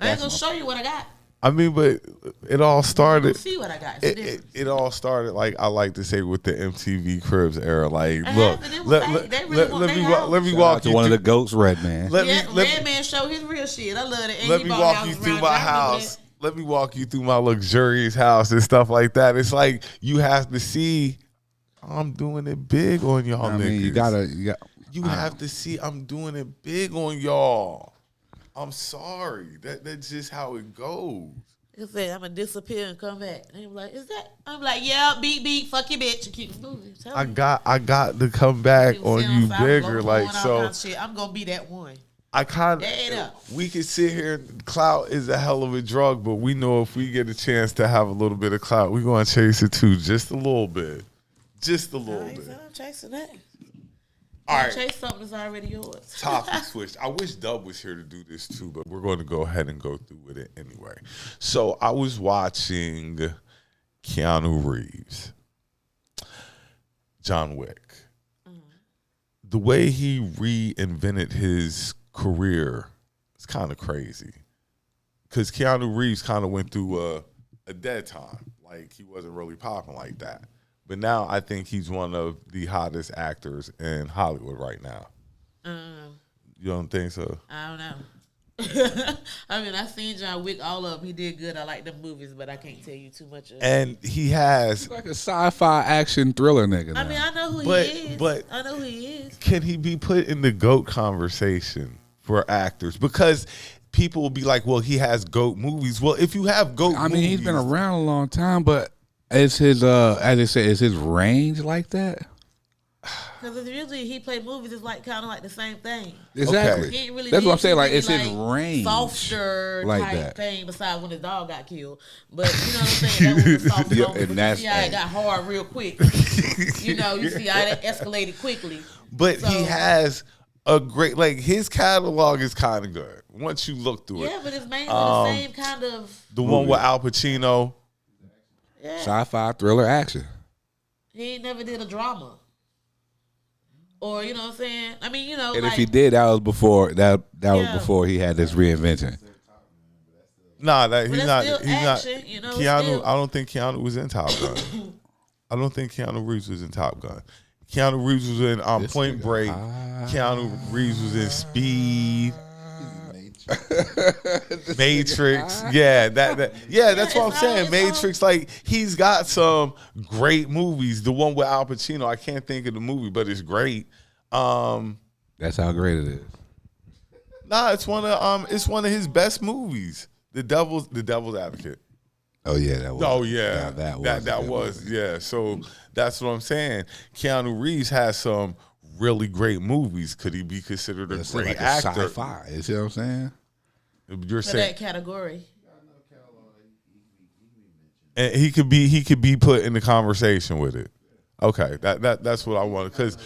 I ain't gonna show you what I got. I mean, but it all started. See what I got. It all started, like I like to say, with the MTV Cribs era. Like, look, let me walk to you one of through. the goats, Redman. Redman show his real shit. I love it. Let me walk you through my house. Let me walk you through my luxurious house and stuff like that. It's like you have to see I'm doing it big on y'all niggas. Mean, you have to see I'm doing it big on y'all. I'm sorry. That's just how it goes. I said, I'm going to disappear and come back. And they were like, is that? I'm like, yeah, beat, fuck your bitch. And keep moving. I got to come back on you bigger. Like, so. I'm going to be that one. I kind of, we can sit here. Clout is a hell of a drug, but we know if we get a chance to have a little bit of clout, we're going to chase it too, just a little bit. Just a little bit. I'm chasing that. All right. Chase something that's already yours. Topic switch. I wish Dub was here to do this too, but we're going to go ahead and go through with it anyway. So I was watching Keanu Reeves, John Wick. Mm-hmm. The way he reinvented his career is kind of crazy, because Keanu Reeves kind of went through a dead time. Like, he wasn't really popping like that. But now I think he's one of the hottest actors in Hollywood right now. You don't think so? I don't know. I mean, I've seen John Wick, all of them. He did good. I like them movies, but I can't tell you too much of it. And he has... He's like a sci-fi action thriller nigga now. I mean, I know who he is. But I know who he is. Can he be put in the GOAT conversation for actors? Because people will be like, well, he has GOAT movies. Well, if you have GOAT movies... I mean, he's been around a long time, but... Is his as they say, is his range like that? Because usually he play movies is like kind of like the same thing. Exactly. He ain't really That's what I'm saying. Like, really it's his range, softer like type that thing. Besides when his dog got killed, but you know what I'm saying. That was a soft moment. And You that's see how it got hard real quick. You know, you see how it escalated quickly. But so, he has a great, like, his catalog is kind of good once you look through it. Yeah, but it's mainly the same kind of. The one with Al Pacino. Yeah. Sci-fi thriller action. He ain't never did a drama. Or, you know what I'm saying? I mean, you know. And like, if he did, that was before was before he had this reinvention. Nah, he's not. You know, Keanu. still. I don't think Keanu was in Top Gun. I don't think Keanu Reeves was in Top Gun. Keanu Reeves was in Point Break. Keanu Reeves was in Speed. Matrix. Yeah, that's what I'm saying. Matrix, like, he's got some great movies. The one with Al Pacino, I can't think of the movie, but it's great. That's how great it is. Nah, it's one of his best movies. The Devil's Advocate. Oh yeah, that was. Oh yeah, that was. Yeah, so that's what I'm saying. Keanu Reeves has some really great movies. Could he be considered a great like actor? Sci-fi. You see what I'm saying? You're for saying that category. And he could be put in the conversation with it. Okay, that's what I wanted, because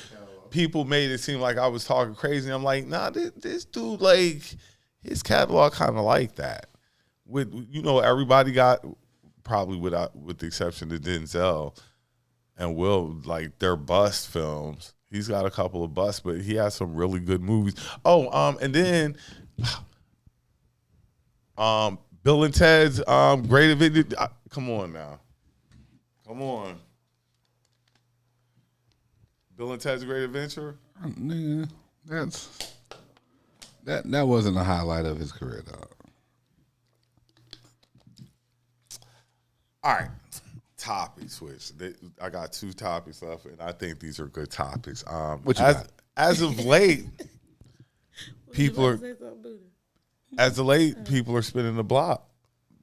people made it seem like I was talking crazy. I'm like, nah, this dude, like, his catalog kind of like that. With, you know, everybody got, probably with the exception of Denzel and Will, like, their bust films. He's got a couple of busts, but he has some really good movies. Oh, and then Bill and Ted's Great Adventure. Come on now. Come on. Bill and Ted's Great Adventure? Nigga, that wasn't a highlight of his career, dog. All right. Topic switch. I got 2 topics left, and I think these are good topics. What you got? As of late, people are spinning the block.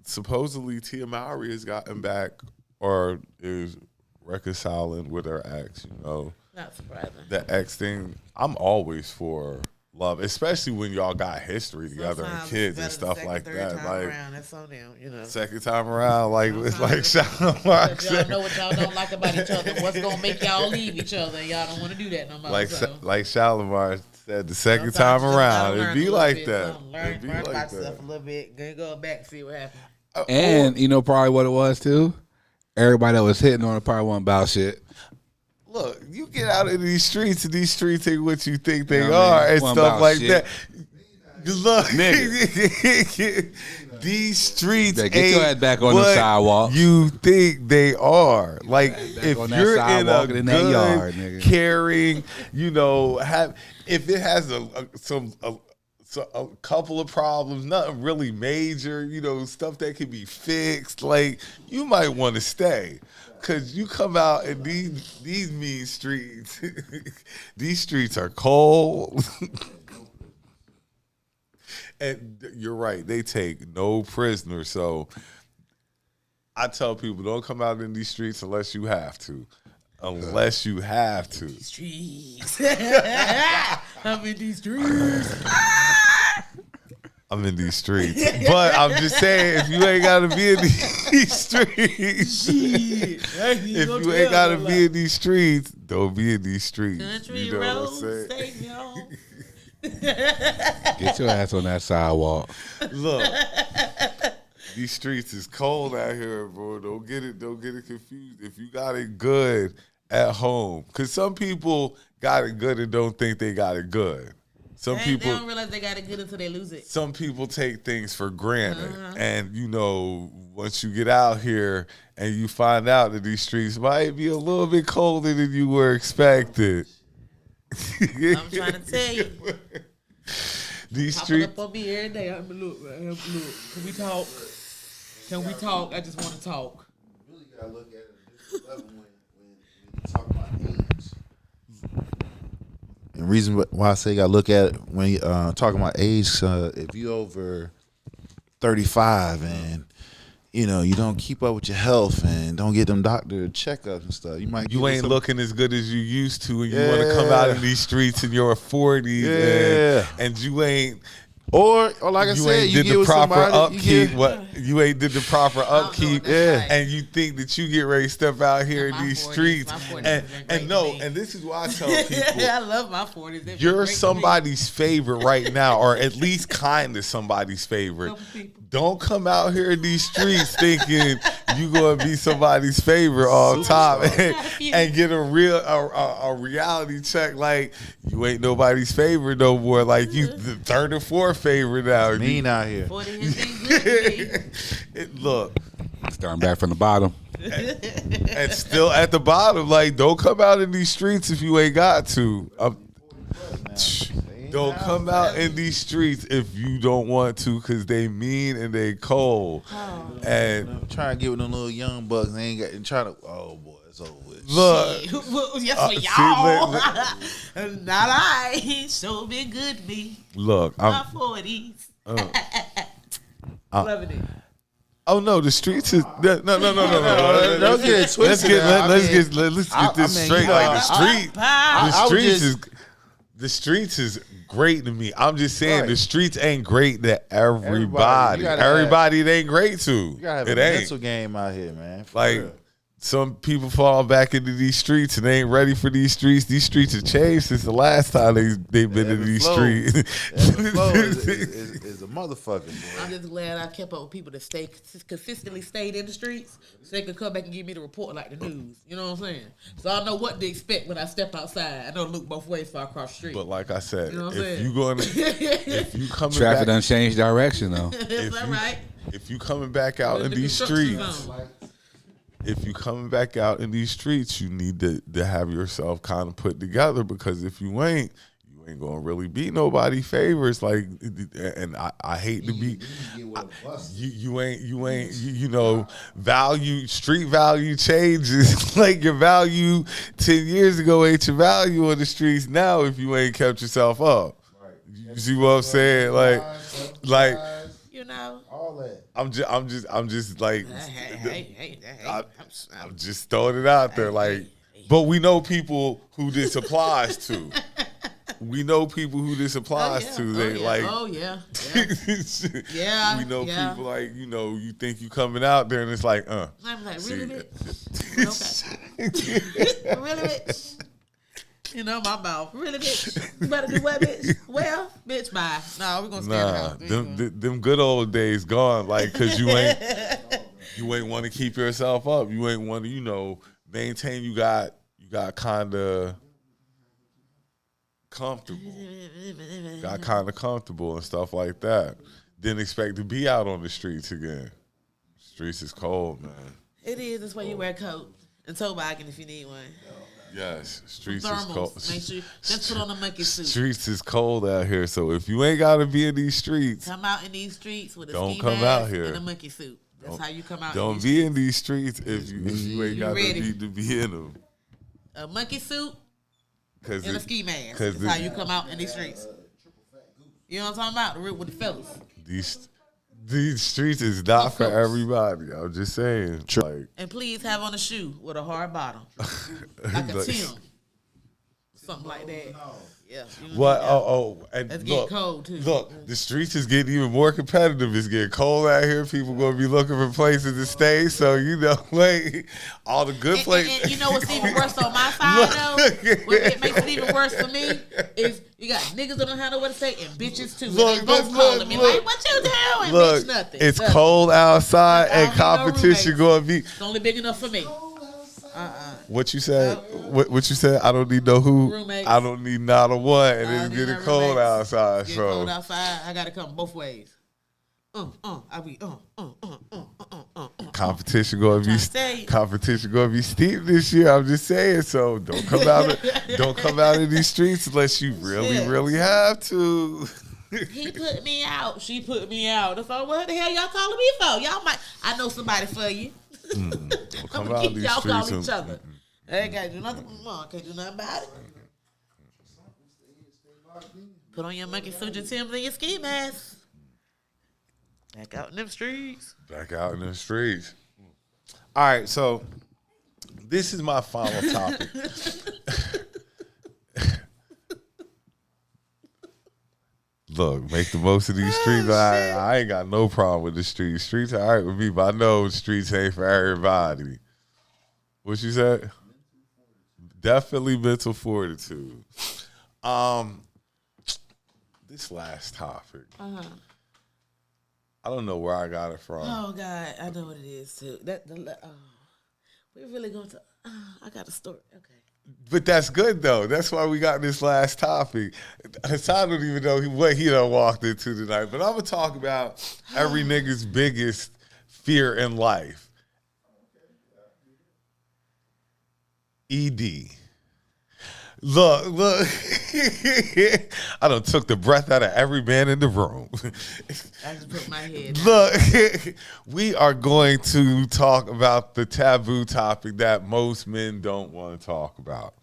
Supposedly, Tia Mowry has gotten back or is reconciling with her ex. You know, not surprising. The ex thing. I'm always for love, especially when y'all got history together and kids and stuff like that. Like, that's on them, you know. Second time around, like it's like Shalimar y'all know what y'all don't like about each other. What's gonna make y'all leave each other? And y'all don't want to do that no more. Like Shalimar said, the second time around, it'd be like that. Learn about yourself a little bit. Go back, see what happens. And you know probably what it was too. Everybody that was hitting on it probably wasn't about shit. Look, you get out into these streets, and these streets ain't what you think they are, and stuff like that. Look, Nigga. these streets Yeah, get your ass ain't back on the what sidewalk. you think they are. Like, if on that you're in sidewalk a and in that good, yard, nigga. caring, if it has a couple of problems, nothing really major, stuff that can be fixed, like, you might want to stay. Cause you come out in these mean streets, these streets are cold. And you're right, they take no prisoners. So I tell people, don't come out in these streets unless you have to. Unless you have to. Streets. I'm in these streets. I'm in these streets. But I'm just saying, if you ain't gotta be in these streets, if you ain't gotta be in these streets, don't be in these streets. Country you know what I'm roads, saying? take me home. Get your ass on that sidewalk. Look, these streets is cold out here, bro. Don't get it confused. If you got it good at home, because some people got it good and don't think they got it good. Some people they don't realize they got it good until they lose it. Some people take things for granted, and once you get out here and you find out that these streets might be a little bit colder than you were expected. I'm trying to tell you. These Popping streets. up on me every day. Look. Can we talk? Can we talk? I just want to talk. You really gotta look at it at a different level when you talk about age. And the reason why I say you gotta look at it when you talking about age, if you over 35 and you don't keep up with your health and don't get them doctor checkups and stuff, You ain't looking as good as you used to, and you want to come out in these streets in your 40s, and you ain't. Or like I you said, ain't you did get the with proper somebody, upkeep. You ain't did the proper upkeep, that's right. and you think that you get ready to step out here in My these 40s, streets, my 40s and have been and great no, to me. and this is why I tell people, I love my 40s. They've been you're great to me. somebody's favorite right now, or at least kind of somebody's favorite. Couple people. Don't come out here in these streets thinking you gonna be somebody's favorite all time and get a real a reality check like you ain't nobody's favorite no more. Like you the third or fourth favorite now. mean out here. 40 has been good to me. Look, Starting back from the bottom. and still at the bottom. Like don't come out in these streets if you ain't got to. Don't come out in these streets if you don't want to, cause they mean and they cold. And I'm trying to get with them little young bucks and they ain't got and try to. Oh boy, it's over with. look, Well, yes, for see, y'all. Not I. So been good to me. look. My 40s. Loving it. Oh no, the streets is no. Don't get it twisted. Let's get this straight. Like the streets is great to me. I'm just saying Right. the streets ain't great to everybody. You gotta Everybody it ain't great to. You gotta have It a ain't. mental game out here, man. For Like real. some people fall back into these streets and they ain't ready for these streets. These streets have changed since the last time they've been in these streets. The flow is a motherfucker, boy. I'm just glad I kept up with people that consistently stayed in the streets so they could come back and give me the report like the news. You know what I'm saying? So I know what to expect when I step outside. I don't look both ways before I cross the street. But like I said, You know what I'm if saying? you going, if you coming Traffic back, done changed direction though. Is that right? if you coming back out in The these construction streets. zone. If you coming back out in these streets, you need to have yourself kind of put together, because if you ain't gonna really be nobody favorites. Like, and I hate to be, you know, value, street value changes. Like your value 10 years ago ain't your value on the streets now if you ain't kept yourself up. You see what I'm saying? Like. You know? All that. I'm just like, Hey. I'm just throwing it out there, like, but we know people who this applies to. We know people who this applies to. They like, yeah. we know yeah. people like, you think you coming out there and it's like, I'm like, See, really, bitch? Okay. Really, bitch? You know, my mouth. Really, bitch? You better do what, bitch? Well, bitch, bye. No, we're going to stand out. them good old days gone, like, cause you ain't want to keep yourself up. You ain't want to, maintain. You got kind of comfortable. Got kind of comfortable and stuff like that. Didn't expect to be out on the streets again. Streets is cold, man. It is. That's why you wear a coat and toboggan if you need one. Yes, streets Thermals. is cold. Make sure just put on a monkey suit. Streets is cold out here, so if you ain't got to be in these streets, Come out in these streets with a Don't ski come mask out here. and a monkey suit. That's how you come out. don't in these be in these streets if you ain't got to ready. need to be in them. A monkey suit Cause and a ski mask. 'cause That's how you come out in these streets. You know what I'm talking about? The real with the fellas. these streets is not for everybody. I'm just saying. Like, And please have on a shoe with a hard bottom, like a like- Tim, something like that. Yeah. you know what? that. And It's getting look, cold too. Look, the streets is getting even more competitive. It's getting cold out here. People gonna be looking for places to stay. So like all the good places. And you know what's even worse on my side though? What makes it even worse for me is you got niggas that don't know what to say and bitches too. Look, And they both look, calling me look. like, "What you doing?" Look, Bitch, nothing. it's Nothing. cold outside, I and don't need no competition roommates. gonna be. It's only big enough for me. What you said? What you said? I don't need no who. Roommates. I don't need not a one, and I it's don't need getting no cold roommates. outside. It's So getting cold outside. I gotta come both ways. I be competition gonna be Tryna tell you. competition gonna be steep this year. I'm just saying. So don't come out. Don't come out in these streets unless you really, Shit. really have to. He put me out. She put me out. That's all. What the hell y'all calling me for? Y'all might. I know somebody for you. Don't come I'm out keep these y'all streets. calling each and- other. I ain't gotta do nothing. Can't do nothing about it. Put on your monkey suit, your Timbs, and your ski mask. Back out in them streets. Back out in the streets. All right, so this is my final topic. Look, make the most of these streets. I ain't got no problem with the streets. Streets are all right with me, but I know the streets ain't for everybody. What you said? Definitely mental fortitude. This last topic. I don't know where I got it from. Oh God, I know what it is too. We're really going to. I got a story. Okay. But that's good though. That's why we got this last topic. Hassan don't even know what he done walked into tonight. But I'm gonna talk about every nigga's biggest fear in life. ED. Look. I done took the breath out of every man in the room. I just put my head. Look, we are going to talk about the taboo topic that most men don't want to talk about.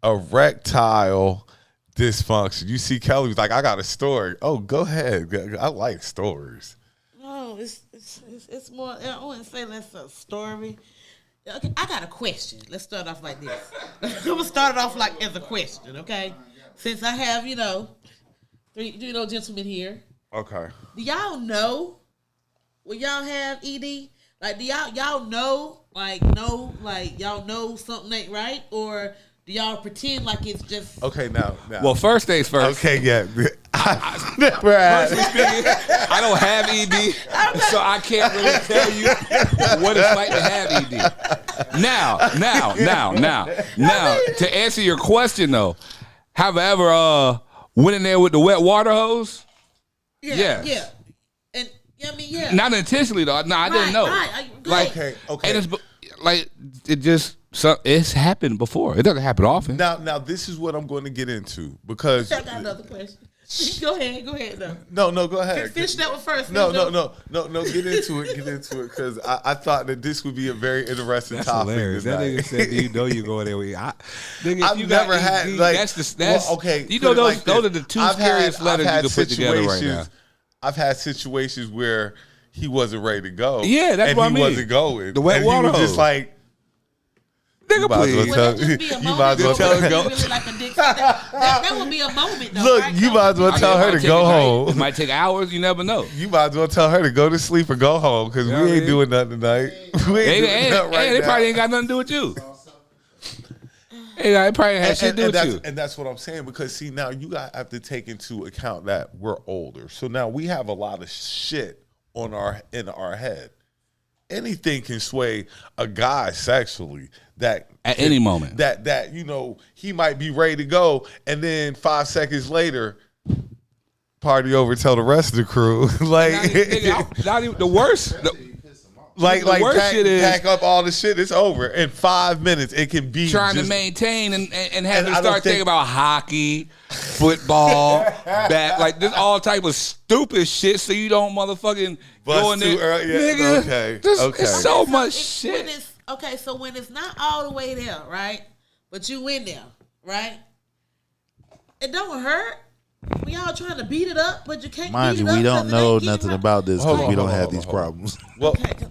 Erectile dysfunction. You see, Kelly was like, I got a story. Oh, go ahead. I like stories. No, it's more. I wouldn't say that's a story. Okay, I got a question. Let's start off like this. I'm gonna start it off like as a question, okay? Since I have, three, gentlemen here. Okay. Do y'all know when y'all have ED? Like, do y'all know? Y'all know something ain't right, or do y'all pretend like it's just? Okay, now. Well, first things first. Okay, yeah. I've never had. I don't have ED, so I can't really tell you what it's like to have ED. Now, to answer your question though, have I ever went in there with the wet water hose? Yeah, Yes. yeah. And yeah. Not intentionally though. No, I didn't know. Right. Okay. And it's happened before. It doesn't happen often. Now, this is what I'm going to get into because. I got another question. Go ahead. Though. No, go ahead. Finish that one first. No. Get into it, because I thought that this would be a very interesting That's topic. hilarious. That tonight. nigga said, "Do you know you going there with?" I've never had like. Okay. You know those are the two scariest letters you can put together right now. I've had situations where he wasn't ready to go. Yeah, that's and what I he mean. wasn't going. The wet and water he was just hose. like, Nigga, please. Would that just be a you moment? might as well though? tell her Would go. it be really like a dick? That would be a moment, though. Look, right? you might as well tell her to go home. It might take hours. You never know. You might as well tell her to go to sleep or go home because Yeah, we ain't man. doing nothing tonight. We ain't doing nothing right They now. probably ain't got nothing to do with you. It probably had shit to do with that's, you. and that's what I'm saying, because see, now you have to take into account that we're older. So now we have a lot of shit in our head. Anything can sway a guy sexually. that At any moment. that he might be ready to go, and then 5 seconds later, party over, tell the rest of the crew like not even the worst. Like the worst pack, shit is pack up all the shit. It's over in 5 minutes. It can be trying to maintain and have them start thinking about hockey, football, like this all type of stupid shit. So you don't motherfucking go in there. Nigga, Okay. It's so much When shit. so when it's not all the way there, right? But you in there, right? It don't hurt. We all trying to beat it up, but you can't. Mind beat you, it up we don't 'cause it know ain't getting nothing right. about this because we don't have hold these on. problems. Well, Okay, 'cause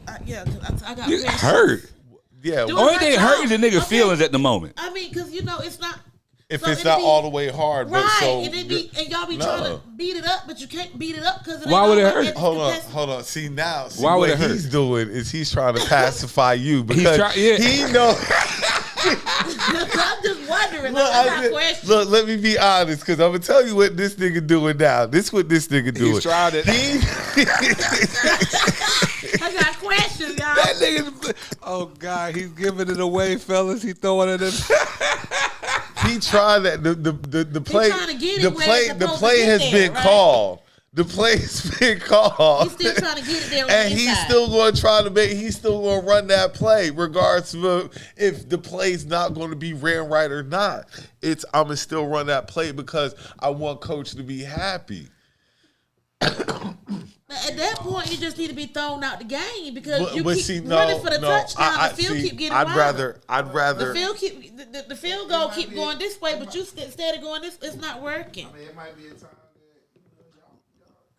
I got You questions. hurt. yeah. Do Only it thing right hurt is the now. nigga Okay. feelings at the moment. I mean, because it's not. If so it's it'd not be- all the way hard, but right, so and y'all be trying to beat it up, but you can't beat it up because Why would it hurt? Hold on. See Why would what it hurt? he's doing is he's trying to pacify you because he knows. I'm just wondering. I got questions. Look, let me be honest, because I'm gonna tell you what this nigga doing now. This what this nigga doing. He's trying to. I got questions, y'all. That nigga. Oh God, he's giving it away, fellas. He throwing it in. He tried that the play. trying to get it The where play. it's The supposed play to get has there, been right? called. The play's been called. He's still trying to get it there on And the he's inside. still going to try to make. He's still going to run that play, regardless of if the play's not going to be ran right or not. I'm gonna still run that play because I want coach to be happy. But at that point, you just need to be thrown out the game because you But keep see, running for the touchdown. The field keep getting I'd wilder. rather. The field goal keep going this way, but you instead of going this, it's not working. It might be a time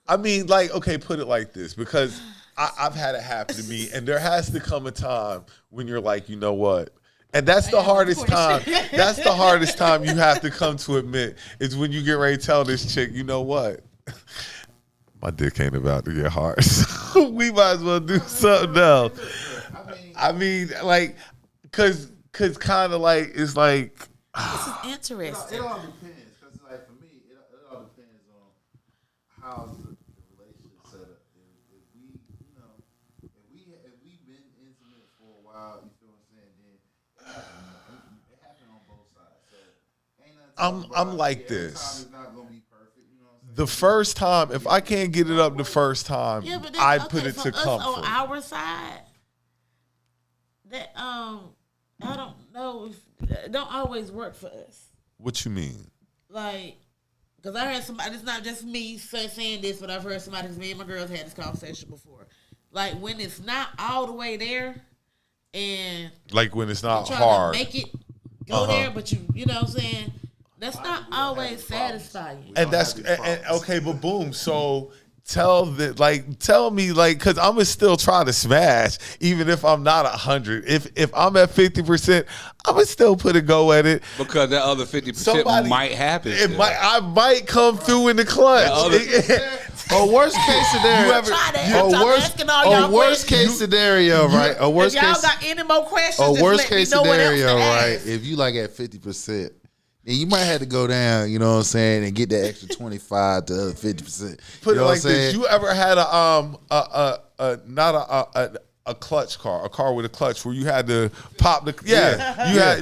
I mean, like, okay, put it like this, because I've had it happen to me, and there has to come a time when you're like, you know what? And that's the hardest time. That's the hardest time you have to come to admit is when you get ready to tell this chick, you know what? My dick ain't about to get hard. So we might as well do something else. I mean, like, cause kind of like it's like This is interesting. It all depends, because like for me, it all depends on how the relationship set up. If we, if we've been intimate for a while, you feel what I'm saying? Then it happened on both sides. So ain't nothing. I'm like every this. time is not gonna be perfect. You know what I'm saying? The first time, if I can't get it up the first time, Yeah, but then, I'd put it for to us comfort. on our side, that I don't know if it don't always work for us. What you mean? Like, because I heard somebody, it's not just me saying this, but I've heard somebody, because me and my girls had this conversation before. Like, when it's not all the way there, and Like when it's not trying hard. to make it go there, but you know what I'm saying? That's not always satisfying. And that's and okay, but boom. So tell me, like, because I'm gonna still try to smash, even if I'm not 100. If I'm at 50%, I'm gonna still put a go at it. Because that other 50% might happen. I might come through in the clutch. Or worst case scenario. Worst case scenario, right? A worst if y'all case. got any more questions, A just worst let me case know what else to scenario, right? ask. If you like at 50%, then you might have to go down, you know what I'm saying, and get that extra 25 to the other 50%. Put you it know like this: you ever had a clutch car, a car with a clutch where you had to pop the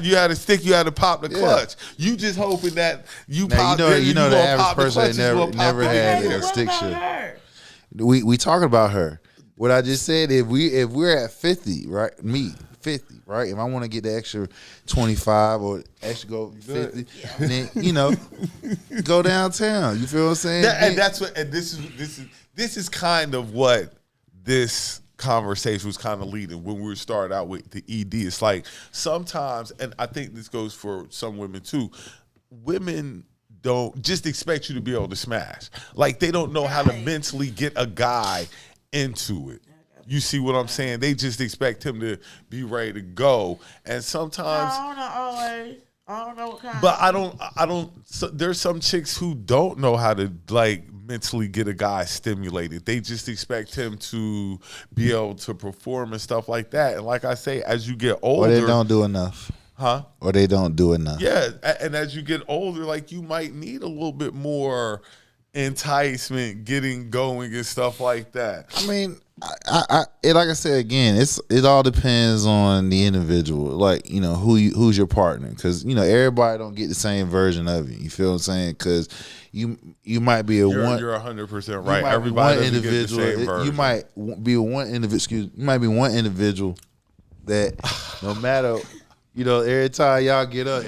you had a stick, you had to pop the clutch. You just hoping that you now, pop. you know the gonna average pop the person clutch, that you gonna pop never the had clutch. a stick What shift. about her? We talking about her. What I just said, if we're at 50, right? Me, 50, right? If I want to get the extra 25 or extra go 50, then go downtown. You feel what I'm saying? This is kind of what this conversation was kind of leading when we started out with the ED. It's like sometimes, and I think this goes for some women too, women don't just expect you to be able to smash. Like they don't know how to mentally get a guy into it. You see what I'm saying? They just expect him to be ready to go. And sometimes I don't know what kind. but I don't so there's some chicks who don't know how to like mentally get a guy stimulated. They just expect him to be able to perform and stuff like that. And like I say, as you get older, Or they don't do enough. Huh? Or they don't do enough. Yeah, and as you get older, like you might need a little bit more enticement, getting going and stuff like that. I mean, Like I said again, it all depends on the individual. Like, you know, who's your partner, because you know everybody don't get the same version of it. You feel what I'm saying? Because you might be You're 100% right. Everybody doesn't get the same version. You might be one individual. You might be one individual that no matter. You know, every time y'all get up,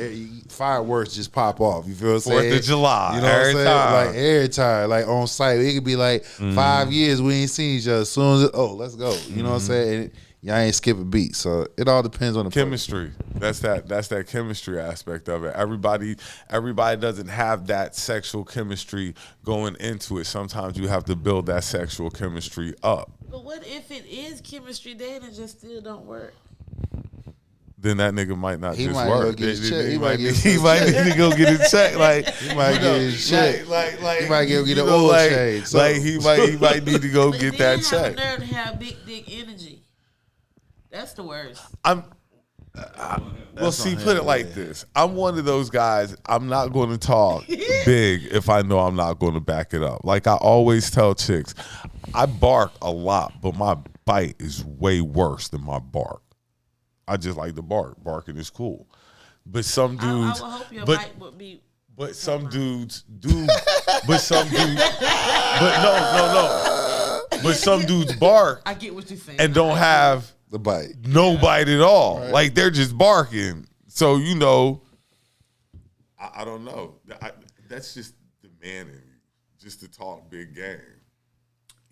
fireworks just pop off. You feel what I'm saying? 4th of July. You know every what I'm saying? time. Like every time, like on site. It could be like 5 years we ain't seen each other. As soon as let's go. You know what I'm saying? And y'all ain't skip a beat. So it all depends on the chemistry. That's that chemistry aspect of it. Everybody doesn't have that sexual chemistry going into it. Sometimes you have to build that sexual chemistry up. But what if it is chemistry then and just still don't work? Then that nigga might not He just might work. go get his check. He might need to go get his check. Like He might get his check. Like he might go get an oil change. So. Like he might need to go But get then that have check. the nerve to have big dick energy. That's the worst. Well, see, put it like this. I'm one of those guys, I'm not going to talk big if I know I'm not going to back it up. Like I always tell chicks, I bark a lot, but my bite is way worse than my bark. I just like to bark. Barking is cool. But some dudes... I would hope your but, bite would be... But some dudes do... But some dudes... But no. But some dudes bark I get what you're saying. and don't have... The bite. No bite at all. Right. Like they're just barking. So, you know, I don't know. That's just the man in you, just to talk big game,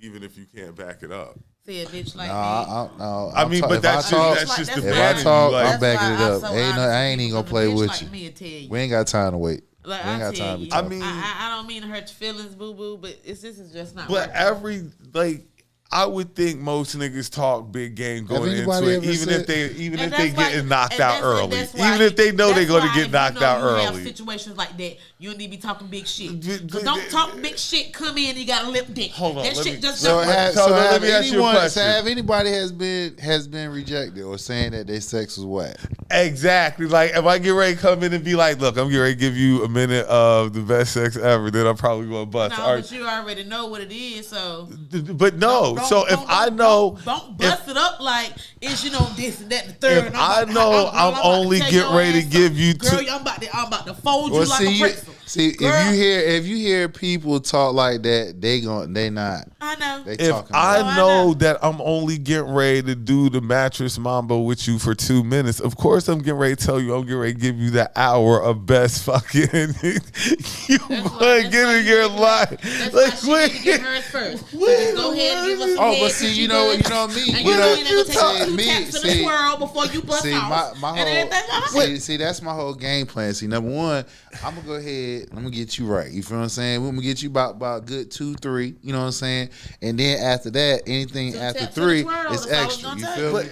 even if you can't back it up. See a bitch like me. I mean, but that's just the man in you. I'm backing it up. I ain't even gonna play with like you. Me tell you. We ain't got time to wait. Like, we ain't got time to talk. I mean, I don't mean to hurt your feelings, boo boo, but this is just not. But working. I would think most niggas talk big game going into it, even if they getting knocked out early, even if they know they're going to get knocked out early. Have situations like that, you don't need to be talking big shit. Don't talk big shit. Come in, you got a lip dick. Hold on, that shit just so don't have me ask you a question. Have anybody has been rejected or saying that their sex was whack? Exactly. Like if I get ready to come in and be like, look, I'm getting ready to give you a minute of the best sex ever, then I'm probably going to bust. No, but you already know what it is, so. But no, if I know, don't bust it up like it's this and that and the third. If I know I'm only getting ready to give you girl, I'm about to fold you like a pretzel. See, if you hear people talk like that, they not. I know. They if talking. I know that I'm only getting ready to do the mattress mambo with you for 2 minutes, of course I'm getting ready to tell you I'm getting ready to give you that hour of best fucking you want to get in your life. That's why she need to get hers first. So just go ahead and give us some head. But see, you know me. And you know you take 2 taps in the swirl before you bust off. My whole, see, that's my whole game plan. See, number one, I'm gonna go ahead. I'm gonna get you right. You feel what I'm saying? We're gonna get you about good 2, 3. You know what I'm saying? And then after that, anything after 3 is extra. You feel me?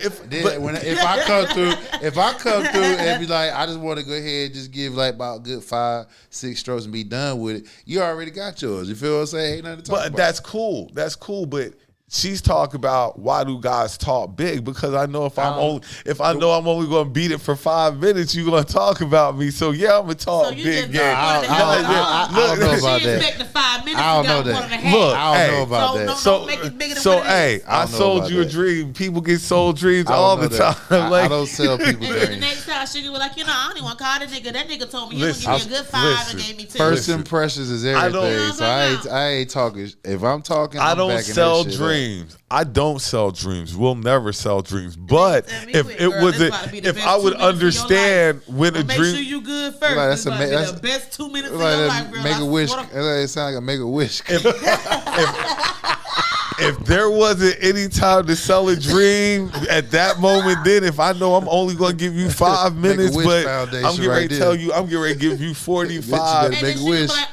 If I come through and be like, I just want to go ahead and just give like about good 5, 6 strokes and be done with it, you already got yours. You feel what I'm saying? Ain't nothing to talk about. That's cool. That's cool. But she's talking about why do guys talk big? Because I know I'm only going to beat it for 5 minutes, you're going to talk about me. So yeah, I'm going to talk big game. I don't know about that. Expect the 5 minutes. I don't know that. Look, I don't know about that. Don't make it bigger than what it is. I sold you a dream. People get sold dreams all the time. I don't sell people dreams. The next time she was like, I don't even want to call that nigga. That nigga told me he was gonna give me a good 5 and gave me 2. First impressions is everything. So I ain't talking. If I'm talking, I don't sell dreams. I don't sell dreams. We'll never sell dreams. But if I would understand when a dream, make sure you good first. Like, that's the best 2 minutes of your life, girl. Make a wish. It sounds like a make a wish. If there wasn't any time to sell a dream at that moment, then if I know I'm only going to give you 5 minutes, but I'm getting ready to tell you, I'm getting ready to give you 45. And then she was like,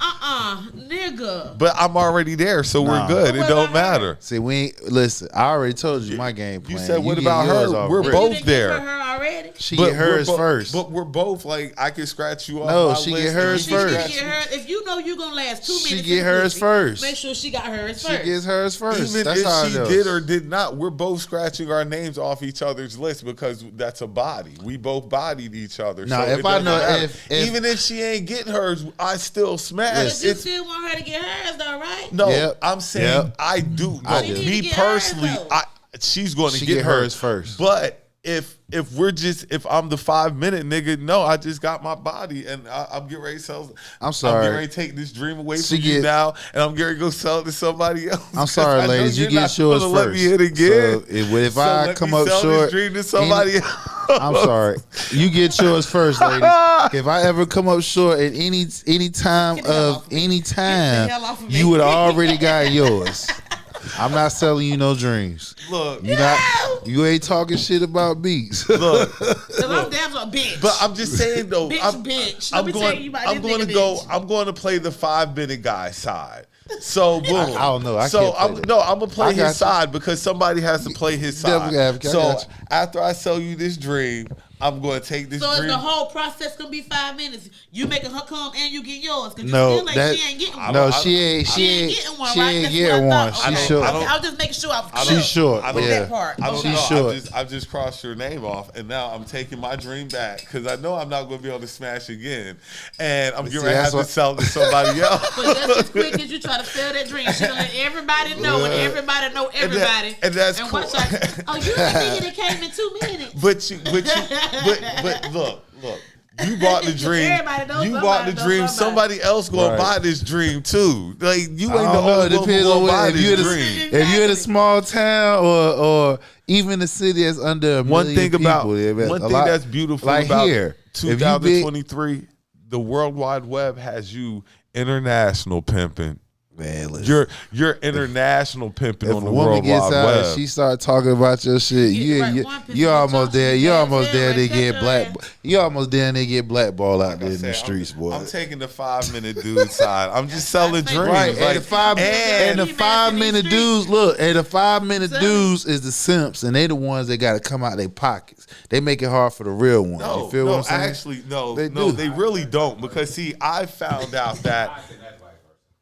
nigga. But I'm already there, so we're good. It don't matter. See, listen, I already told you my game plan. You said, what about her? We're both there. already. She get hers first. But we're both like, I can scratch you off. No, my she list get hers and you first. scratch She get her, if you know you're gonna last 2 minutes, She get hers first. Make sure she got hers She first. gets hers first. Even That's how it if she goes. did or did not, we're both scratching our names off each other's list because that's a body. We both bodied each other. Now, so if it I doesn't know, matter. if even if she ain't getting hers, I still smash. But you still want her to get hers, though, right? No, Yep. I'm saying Yep. I do. No, I do. She me need to get personally, hers, though. she's going to She get get hers first. But if I'm the 5 minute nigga, no, I just got my body and I'm getting ready to sell. I'm sorry. I'm getting ready to take this dream away She from you get- now, and I'm getting ready to go sell it to somebody else. I'm sorry, I know ladies. You you're get not yours gonna first. Let me hit again. So if I let come me up sell short, this dream to somebody else. I'm sorry. You get yours first, ladies. If I ever come up short at any time Get the hell of off of any Get the time, hell off of me. you would already got yours. I'm not selling you no dreams. Look, You ain't talking shit about beats. look. Cause I'm damn so bitch. But I'm just saying though, bitch. Let me tell you about this nigga, bitch. I'm going to play the 5 minute guy side. So boom. I don't know. I so can't play I'm that. I'm gonna play I got his you. side because somebody has to play his side. Devil's advocate, I So got you. after I sell you this dream, I'm going to take this So is dream. the whole process gonna be 5 minutes? You making her come and you get yours? Cause you No, feel like that- she ain't getting one. No, she ain't getting one, she right? ain't That's getting what I one. thought. She's Okay. short. Okay, I was just making sure I was clear. She's short. I don't- With Yeah. that part. I don't Okay. know. She's short. I just crossed your name off, and now I'm taking my dream back because I know I'm not going to be able to smash again, and I'm See, going to have that's to what- sell it to somebody else. But just as quick as you try to sell that dream, she gonna let everybody know, and everybody know everybody. and that's cool. watch out. Oh, you the nigga that came in 2 minutes. But look. You bought the dream. Everybody knows You bought the somebody knows dream. somebody. Somebody else gonna Right. buy this dream too. Like you ain't I the don't know. only It one who depends on gonna buy if you're this in dream. if you're in a small town or even a city that's under a One million thing about people, yeah, one a thing lot- that's beautiful like about here, if you big- 2023, the World Wide Web has you international pimping. Man, listen. You're international pimping If on a the woman World gets Wide out Web. and she start talking about your shit, Yeah, right, you one person you get almost talking, there. You yeah, almost yeah, there right, to catch get your black. ass. You almost there to get blackball out there I in the said, streets, boy. I'm taking the 5 minute dude side. I'm just selling dreams. Right, Like, and the five and- and the 5 minute Street. dudes look, and the 5 minute Son. dudes is the simps, and they the ones that got to come out their pockets. They make it hard for the real ones. No, you feel what I'm saying? actually, no, They no, do. they really don't. Because see, I found out that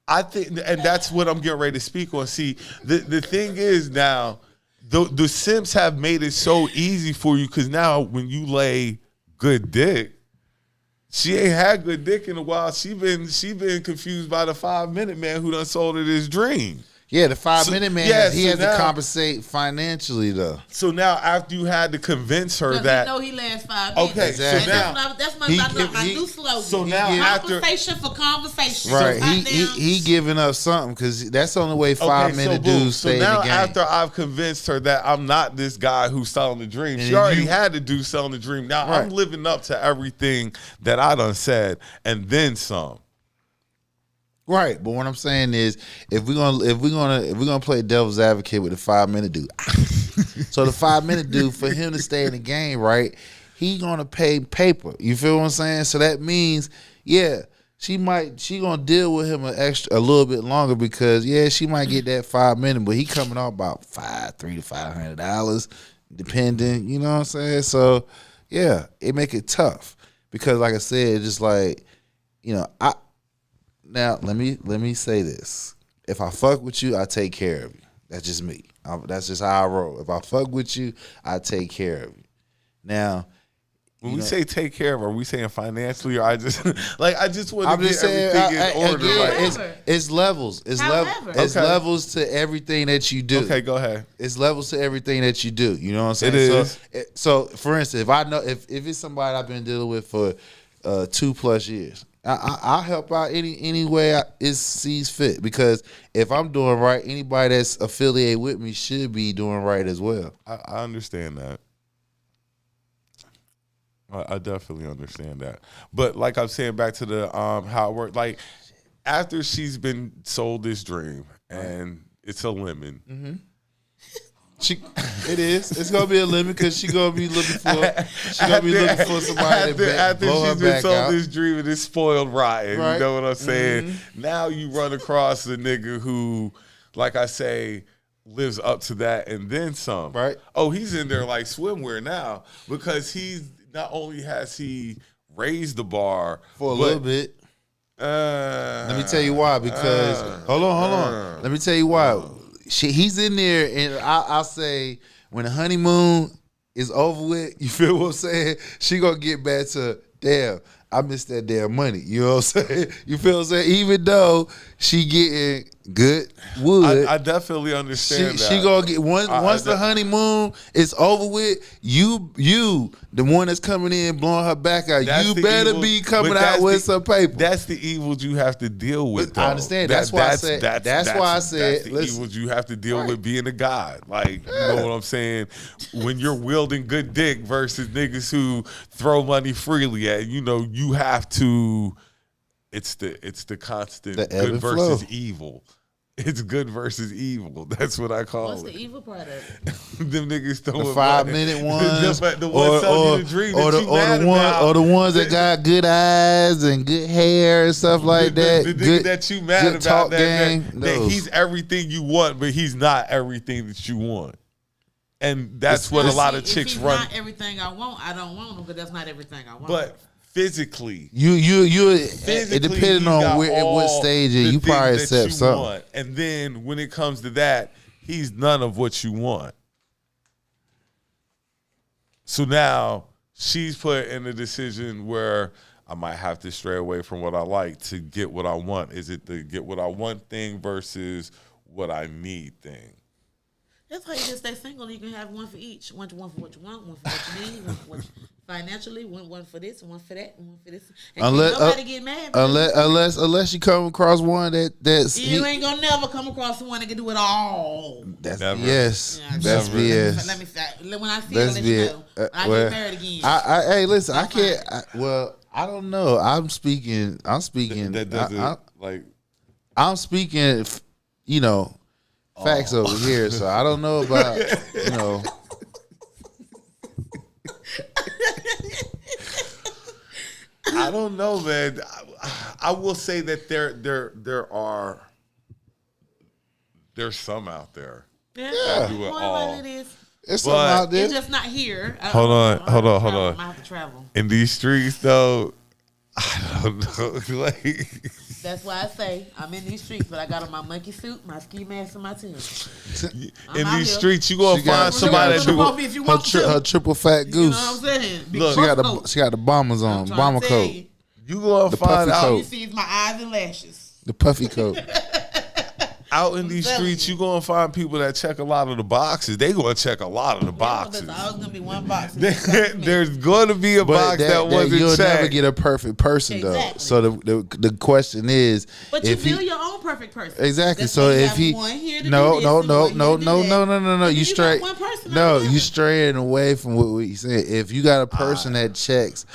I think, and that's what I'm getting ready to speak on. See, the thing is now, the simps have made it so easy for you because now when you lay good dick, she ain't had good dick in a while. She been confused by the 5 minute man who done sold her this dream. Yeah, the 5 So- minute man, yeah, he so has now- to compensate financially though. So now after you had to convince her Because that he know he lasts 5 Okay, minutes. so And now- that's my he- new slogan. so now after- conversation for conversation. Right, So he giving up something because that's the only way 5 minute boom. dudes So stay in now the game. after I've convinced her that I'm not this guy who's selling the dream, And she if already you- had to do selling the dream. Now Right. I'm living up to everything that I done said and then some. Right, but what I'm saying is, if we're gonna play devil's advocate with the 5 minute dude, so the 5 minute dude, for him to stay in the game, right, he gonna pay paper. You feel what I'm saying? So that means, yeah, she gonna deal with him a little bit longer because she might get that 5 minute, but he coming off about $300 to $500, depending. You know what I'm saying? So yeah, it make it tough because, like I said, it's just like, Now let me say this: if I fuck with you, I take care of you. That's just me. That's just how I roll. If I fuck with you, I take care of you. Now, When we say take care of her, are we saying financially or I just want to I'm get just saying, everything in order. again, Like, it's levels. However. It's Okay. levels to everything that you do. okay, go ahead. It's levels to everything that you do. You know what I'm saying? It is. So for instance, if I know if it's somebody I've been dealing with for 2+ years, I'll help out any way it sees fit because if I'm doing right, anybody that's affiliated with me should be doing right as well. I understand that. I definitely understand that. But like I'm saying, back to the how it worked. Like after she's been sold this dream and it's a lemon. Mm-hmm. It is. It's gonna be a limit because she gonna be looking for somebody to blow her she's been back sold out. this dream and it's spoiled rotten. Right. You know what I'm saying? Now you run across a nigga who, like I say, lives up to that and then some. Right. Oh, he's in there like swimwear now because he's not only has he raised the bar for a little bit. Let me tell you why. Because hold on. Let me tell you why. He's in there, and I'll say when the honeymoon is over with, you feel what I'm saying? She gonna get back to damn. I missed that damn money. You know what I'm saying? You feel what I'm saying? Even though she getting good wood. I definitely understand that. She gonna get once the honeymoon is over with, you the one that's coming in blowing her back out, you better be coming out with some paper. That's the evils you have to deal with. I understand. That's why I said that's the evils you have to deal with being a guy. Like, you know what I'm saying? When you're wielding good dick versus niggas who throw money freely at you have to. It's the constant good versus evil. It's good versus evil. That's what I call it. What's the evil part of it? Them niggas throwing the 5-minute ones, the ones selling you the dream that you mad about. Or the ones that got good eyes and good hair and stuff like that. The good, nigga that you mad about, talk that he's everything you want, but he's not everything that you want. And that's what a lot of chicks run. Not everything I want, I don't want him, but that's not everything I want. But physically, it depending on what stage you probably accept something. Want. And then when it comes to that, he's none of what you want. So now she's put in a decision where I might have to stray away from what I like to get what I want. Is it the get what I want thing versus what I need thing? That's why you just stay single. You can have one for each. One for what you want, one for what you need, one for what financially, one for this, one for that, and one for this. And nobody get mad. Unless you come across one that's you ain't gonna never come across one that can do it all. That's never. Yes. Yeah, that's BS. Let me say, when I see it, let you know. I get married again. Hey, listen, I can't. I don't know. I'm speaking. I'm speaking. Facts over here, so I don't know about I don't know, man. I will say that there's some out there. Yeah, do it all. It is. It's some out there. It's just not here. Hold on. I have to travel. In these streets, though, I don't know. Like, that's why I say I'm in these streets, but I got on my monkey suit, my ski mask, and my Tim's. In these streets, you gonna find somebody that do her triple fat goose. You know what I'm saying? Look, she got the bombers on, bomber coat. You gonna find out. You see my eyes and lashes. The puffy coat. Out in these streets, you gonna find people that check a lot of the boxes. They gonna check a lot of the boxes. There's always gonna be one box. There's gonna be a box that wasn't you'll checked. Never get a perfect person though. So the question is, but you build your own perfect person. Exactly. So if he no, you straight you straying away from what you said. If you got a person that checks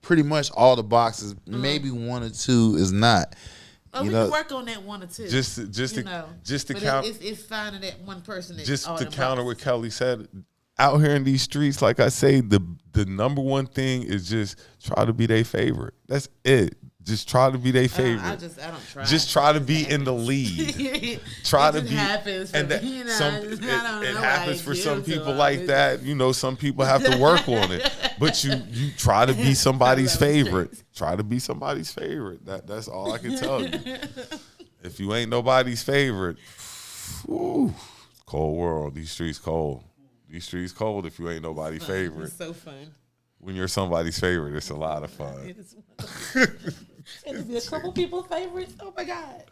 pretty much all the boxes, maybe one or two is not. Oh, we can work on that one or two. Just to count. It's finding that one person. Just to counter what Kelly said, out here in these streets, like I say, the number one thing is just try to be their favorite. That's it. Just try to be their favorite. I don't try. Just try to be in the lead. Try to be. Happens and that it happens for some people like that. You know, some people have to work on it. But you try to be somebody's favorite. Try to be somebody's favorite. That's all I can tell you. If you ain't nobody's favorite, cold world. These streets cold. These streets cold if you ain't nobody's favorite. It's so fun. When you're somebody's favorite, it's a lot of fun. It is. It'll be a couple people's favorites. Oh my God.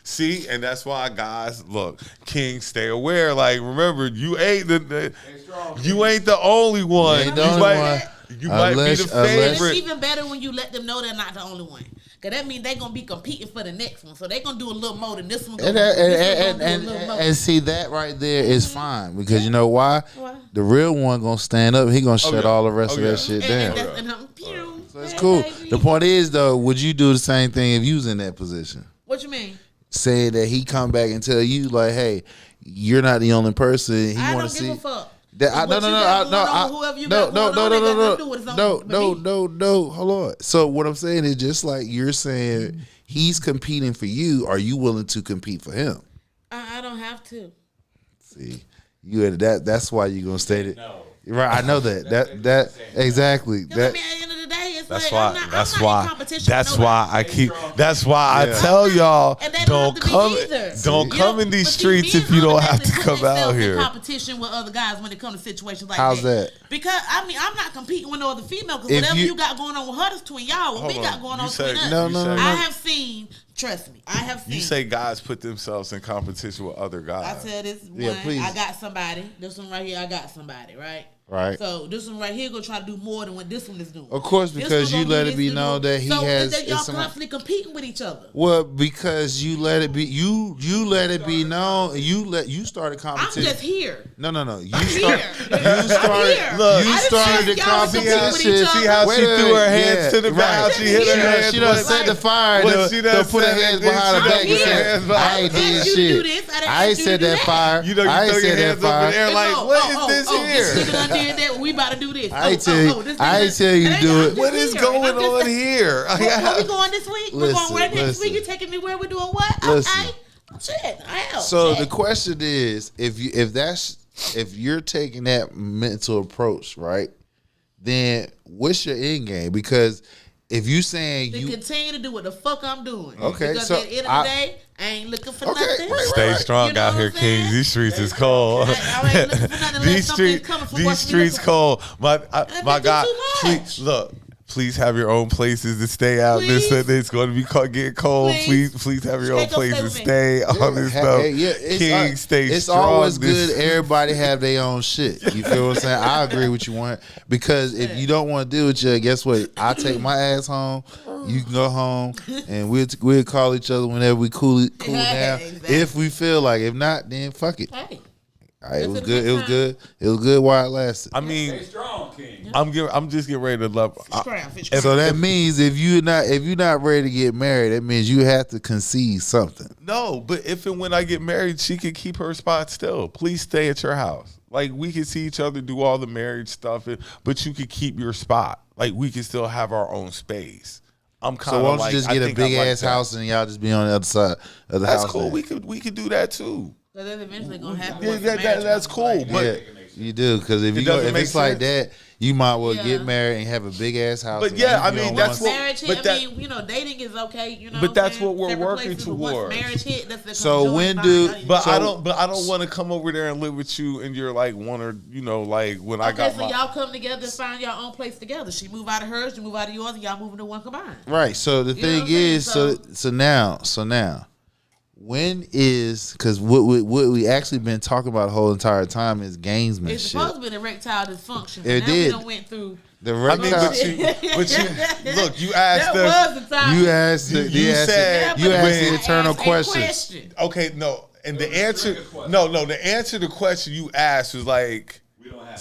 See, and that's why guys, look, King, stay aware. Like, remember, you ain't the only one. You might be the favorite. It's even better when you let them know they're not the only one. Because that means they're going to be competing for the next one. So they're going to do a little more than this one. And see, that right there is fine. Because you know why? The real one going to stand up. He going to shut all the rest of that shit down. So it's cool. The point is, though, would you do the same thing if you was in that position? What you mean? Say that he come back and tell you, like, hey, you're not the only person he want to see. I don't give a fuck. No. Hold on. So what I'm saying is just like you're saying, he's competing for you, are you willing to compete for him? I don't have to. See, you that's why you're gonna state it. No. Right, I know that exactly. I mean, at the end of the day, it's That's like why. I'm not That's in why. competition That's with why nobody. I keep. That's why I tell y'all And they don't have to be come. either. Don't You come know, in these but see, streets men if you don't have to automatically come put out themselves in here. competition with other guys when it comes to situations like How's that? Because I mean, I'm not competing with no other female. Because If whatever you- you got going on with her, that's between y'all. What Hold we on. got going You on say- between us. No, you no, say- no. I have seen. Trust me, I have seen. You say guys put themselves in competition with other I guys. said this Yeah, one. please. I got somebody. This one right here, I got somebody. Right. Right. So this one right here gonna try to do more than what this one is doing. Of course, This because one you gonna let do it be this, known this that he one. has. So y'all it's some- constantly competing with each other. Well, because you let it be you let it be known. You started I'm competition. just here. No. You I'm here. You started. here. Look, you I just started the asked y'all to compete with competition. each other. See how Wait she a threw her minute, hands to the back. right. She hit her hands. She done but- set the fire Well, to she done put her said hands that behind her I'm back. here. and said, hands I behind ain't her did back. You do shit. this, I didn't I ain't ask you said to do that that. fire. You know, you I ain't throw your said that hands up in the fire. air like, what is this This here? nigga done did that. We about to do this. I ain't tell you. this I nigga ain't tell you to done- do I'm it. just What is here. going I'm just- on here? Where we going this week? We're Listen, going where next listen. week? You taking me where we doing what? Listen. Okay. Shit. I am. So Shit. the question is, if you're taking that mental approach, right? Then what's your end game? Because if you saying to you continue to do what the fuck I'm doing. Okay, Because so at the end of the day, I ain't looking for Okay, nothing. right, Stay strong You know out what here, I'm saying? Kings. These streets is cold. I ain't looking for nothing unless These something's streets, coming from these what we streets looking cold. My been God, too please much. look. Please have your own places to stay out. Please. It's going to be getting cold. Please. Please have your own Stay place to with me. stay on this stuff. King, stay it's strong. always This- good. Everybody have their own shit. You feel what I'm saying? I agree with you, one. Because if you don't want to deal with you, guess what? I take my ass home. You can go home, and we'll call each other whenever we cool down. Exactly. If we feel like, if not, then fuck it. Hey. All right, it was It's a good. good It was time. good. It was good while it lasted. I mean, Stay strong, King. I'm just getting ready to love. So that means if you're not ready to get married, that means you have to concede something. No, but if and when I get married, she can keep her spot still. Please stay at your house. Like, we can see each other do all the marriage stuff, but you could keep your spot. Like, we can still have our own space. I'm kind So of why don't like, you just I get a think I big like ass that. house and y'all just be on the other side of the That's house? cool. then? We could do that too. Because that's eventually going to happen. Yeah, once the marriage that's comes cool. like But Yeah, you do, because if It you go, doesn't if make it's like sense. that, you might well Yeah. get married and have a big ass house. But and yeah, you I be mean, on that's one what- marriage hit, but that- I mean, dating is okay, But what I'm that's saying? what we're Separate working places, but once towards. marriage hit, that's the So joint when fine. do- Y'all need to But do I it. don't want to come over there and live with you, and you're like one or like when I Okay, got so my. y'all come together and find your own place together. She move out of hers, you move out of yours, and y'all move into one combined. Right. So the know thing what I'm saying? is, so now, when is, because what we actually been talking about the whole entire time is It's gamesmanship. supposed to be an erectile dysfunction. It now did. We done went through. The I mean, reptile, but you look. You asked That us. was the time. you asked the, You you asked said the, you but asked I the asked eternal a question. Okay, no, and the answer, trigger question. no, the answer to the question you asked was like, We don't have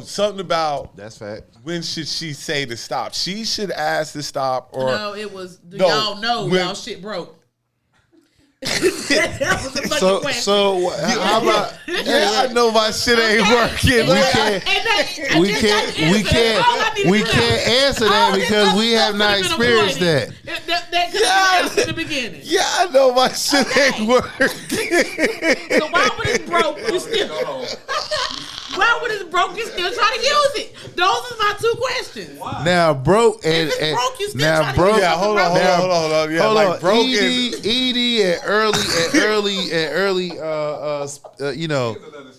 something about That's fact. when should she say to stop? She should ask to stop, or No, it was. Do No, y'all know when- y'all shit broke? That was the fucking So question. how about? yeah, I know my shit ain't working. We can't. We can't answer that because we have not experienced that. That could have been in the beginning. Yeah, I know my shit ain't working. So why would it broke? You still? Why would it broke? You still try to use it? Those are my two questions. Now broke and, If it's broke, you still now trying to broke. use Yeah, hold on. Yeah, Hold like on, broke ED and early, you know,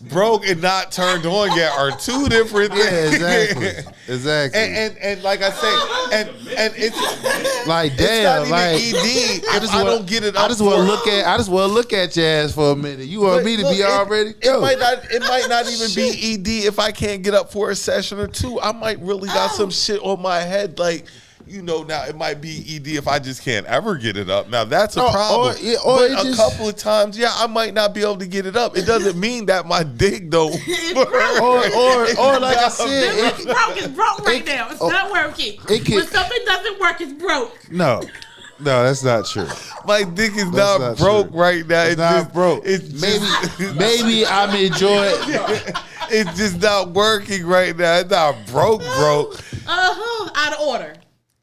broke and not turned on yet are two different things. yeah, exactly. And like I say, and it's Like it's damn, not like even ED. If I don't get it, I just want to look at. I just want to look at your ass for a minute. You want me to be already? It might not even be ED if I can't get up for a session or two. I might really got some shit on my head, like. Now it might be ED if I just can't ever get it up. Now that's a problem. or but it a just- couple of times, I might not be able to get it up. It doesn't mean that my dick don't work. or like I It's said, broke. It's broke right now. It's not working. When something doesn't work, it's broke. no, that's not true. My dick is That's not not broke true. right now. It's not just, broke. It's just, Maybe I'm enjoying. it's just not working right now. It's not broke. Out of order.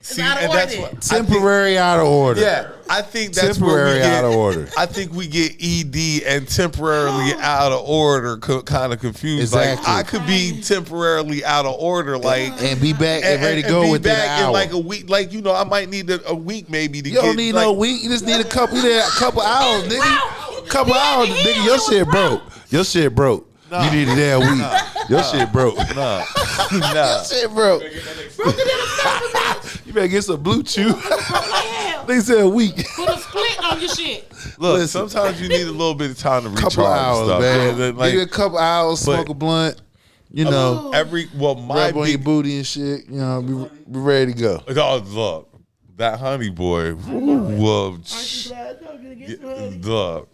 See, out of and that's order. what Temporary out of order. Yeah, I think that's where we Temporary get out of order. I think we get ED and temporarily out of order kind of confused. Exactly. Like I could be temporarily out of order, like And be back and ready to go be within an back in hour. like a week. Like I might need a week maybe to You get. don't need like, no week. You just need a couple. You need a couple hours, nigga. Couple hours, nigga. Your shit broke. Your shit broke. You need a damn week. Your shit broke. Nah. Your shit broke. You better get some blue chew. They said a week. Put a split on your shit. Look, Listen. sometimes you need a little bit of time to recharge Couple hours, stuff. man. Then, like, Give you a couple hours, smoke a blunt. You know, my rub on your big booty and shit. You know, be ready to go. oh, look, that honey boy. Well, Aren't you glad y'all gonna get some honey? look.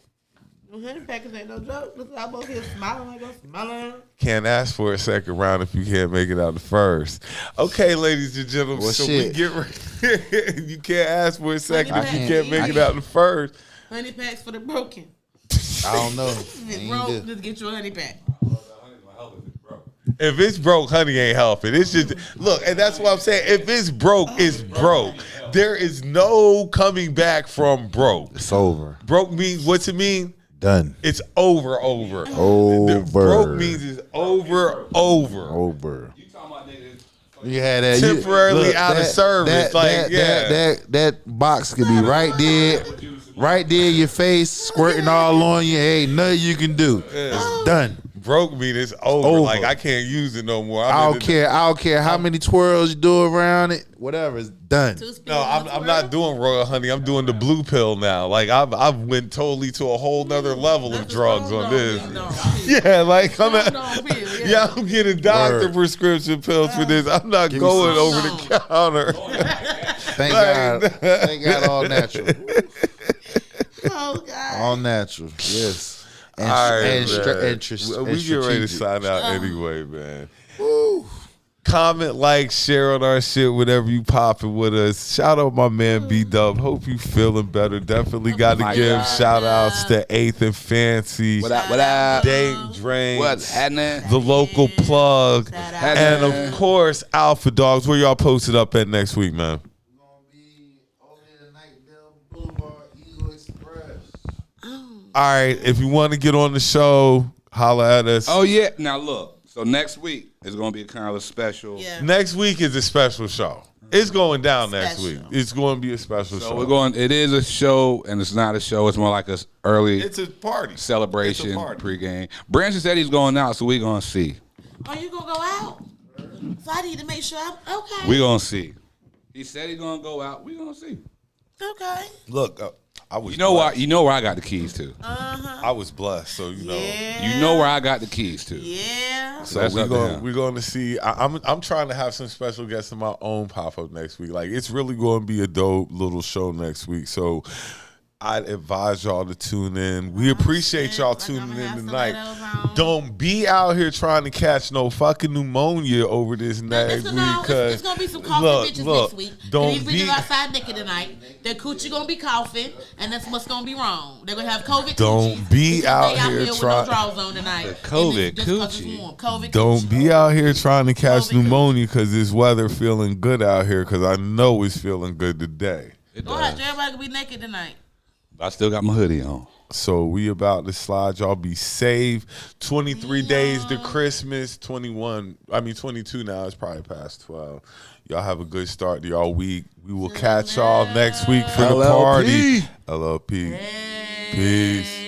Them honey packets ain't no joke. Look, I'm over here smiling like I'm smiling. Can't ask for a second round if you can't make it out the first. Okay, ladies and gentlemen, Well, so shit. we get ready. You can't ask for a second if you Honey can't make pack. it out the first. Honey packs for the broken. I don't know. If it's broke, just get you a honey pack. If it's broke, honey ain't helping. It's just look, and that's what I'm saying. If it's broke, it's broke. There is no coming back from broke. It's over. Broke means what's it mean? Done. It's over. Over. Broke means it's over. Over. You had that Temporarily out of service, that box could be right there, your face squirting all on you. Ain't nothing you can do. It's done. Broke means it's over. Like I can't use it no more. I don't care how many twirls you do around it. Whatever, it's done. No, I'm not doing royal honey. I'm doing the blue pill now. Like I've went totally to a whole nother level of drugs on this. Yeah, like I'm getting doctor prescription pills for this. I'm not going over the counter. Thank God, all natural. Oh God. All natural, yes. And, All right, and, man. We get ready to sign out anyway, man. Comment, like, share on our shit, whatever you popping with us. Shout out my man B.D.U.B. Hope you feeling better. Definitely got to give shout outs to 8th and Fancy. What up? Date Drains. What's happening? The local plug. And of course, Alpha Dogs. Where y'all posted up at next week, man? All right, if you want to get on the show, holla at us. Oh, yeah. Now, look. So next week is going to be kind of a special. Yeah. Next week is a special show. It's going down next week. Special. It's going to be a special show. So we're going. It is a show, and it's not a show. It's more like a early It's a party. celebration It's a party. pregame. Branson said he's going out, so we're going to see. Oh, you gonna go out? So I need to make sure I'm okay. We're going to see. He said he's going to go out. We're going to see. Okay. Look, I was. You know blessed. why? You know where I got the keys to. I was blessed, so you know. Yeah. You know where I got the keys to. Yeah. So That's up to him. we're going to see. I'm trying to have some special guests in my own pop up next week. Like it's really going to be a dope little show next week. So I'd advise y'all to tune in. We appreciate y'all tuning in tonight. Don't be out here trying to catch no fucking pneumonia over this next week. It's gonna be some coughing bitches next week. Don't These bitches outside naked tonight. Their coochie gonna be coughing, and that's what's gonna be wrong. They're gonna have COVID. Don't coochies be because out they here with no trying- drawers on tonight. COVID And it's just 'cause it's coochie. warm. COVID Don't coochie. be out here trying to catch COVID. pneumonia because this weather feeling good out here because I know it's feeling good today. It Go ahead, does. everybody can be naked tonight. I still got my hoodie on. So we about to slide. Y'all be safe. 23 days to Christmas. 22 now. It's probably past 12. Y'all have a good start to y'all week. We will catch y'all next week for the LLP. party. LLP. Peace.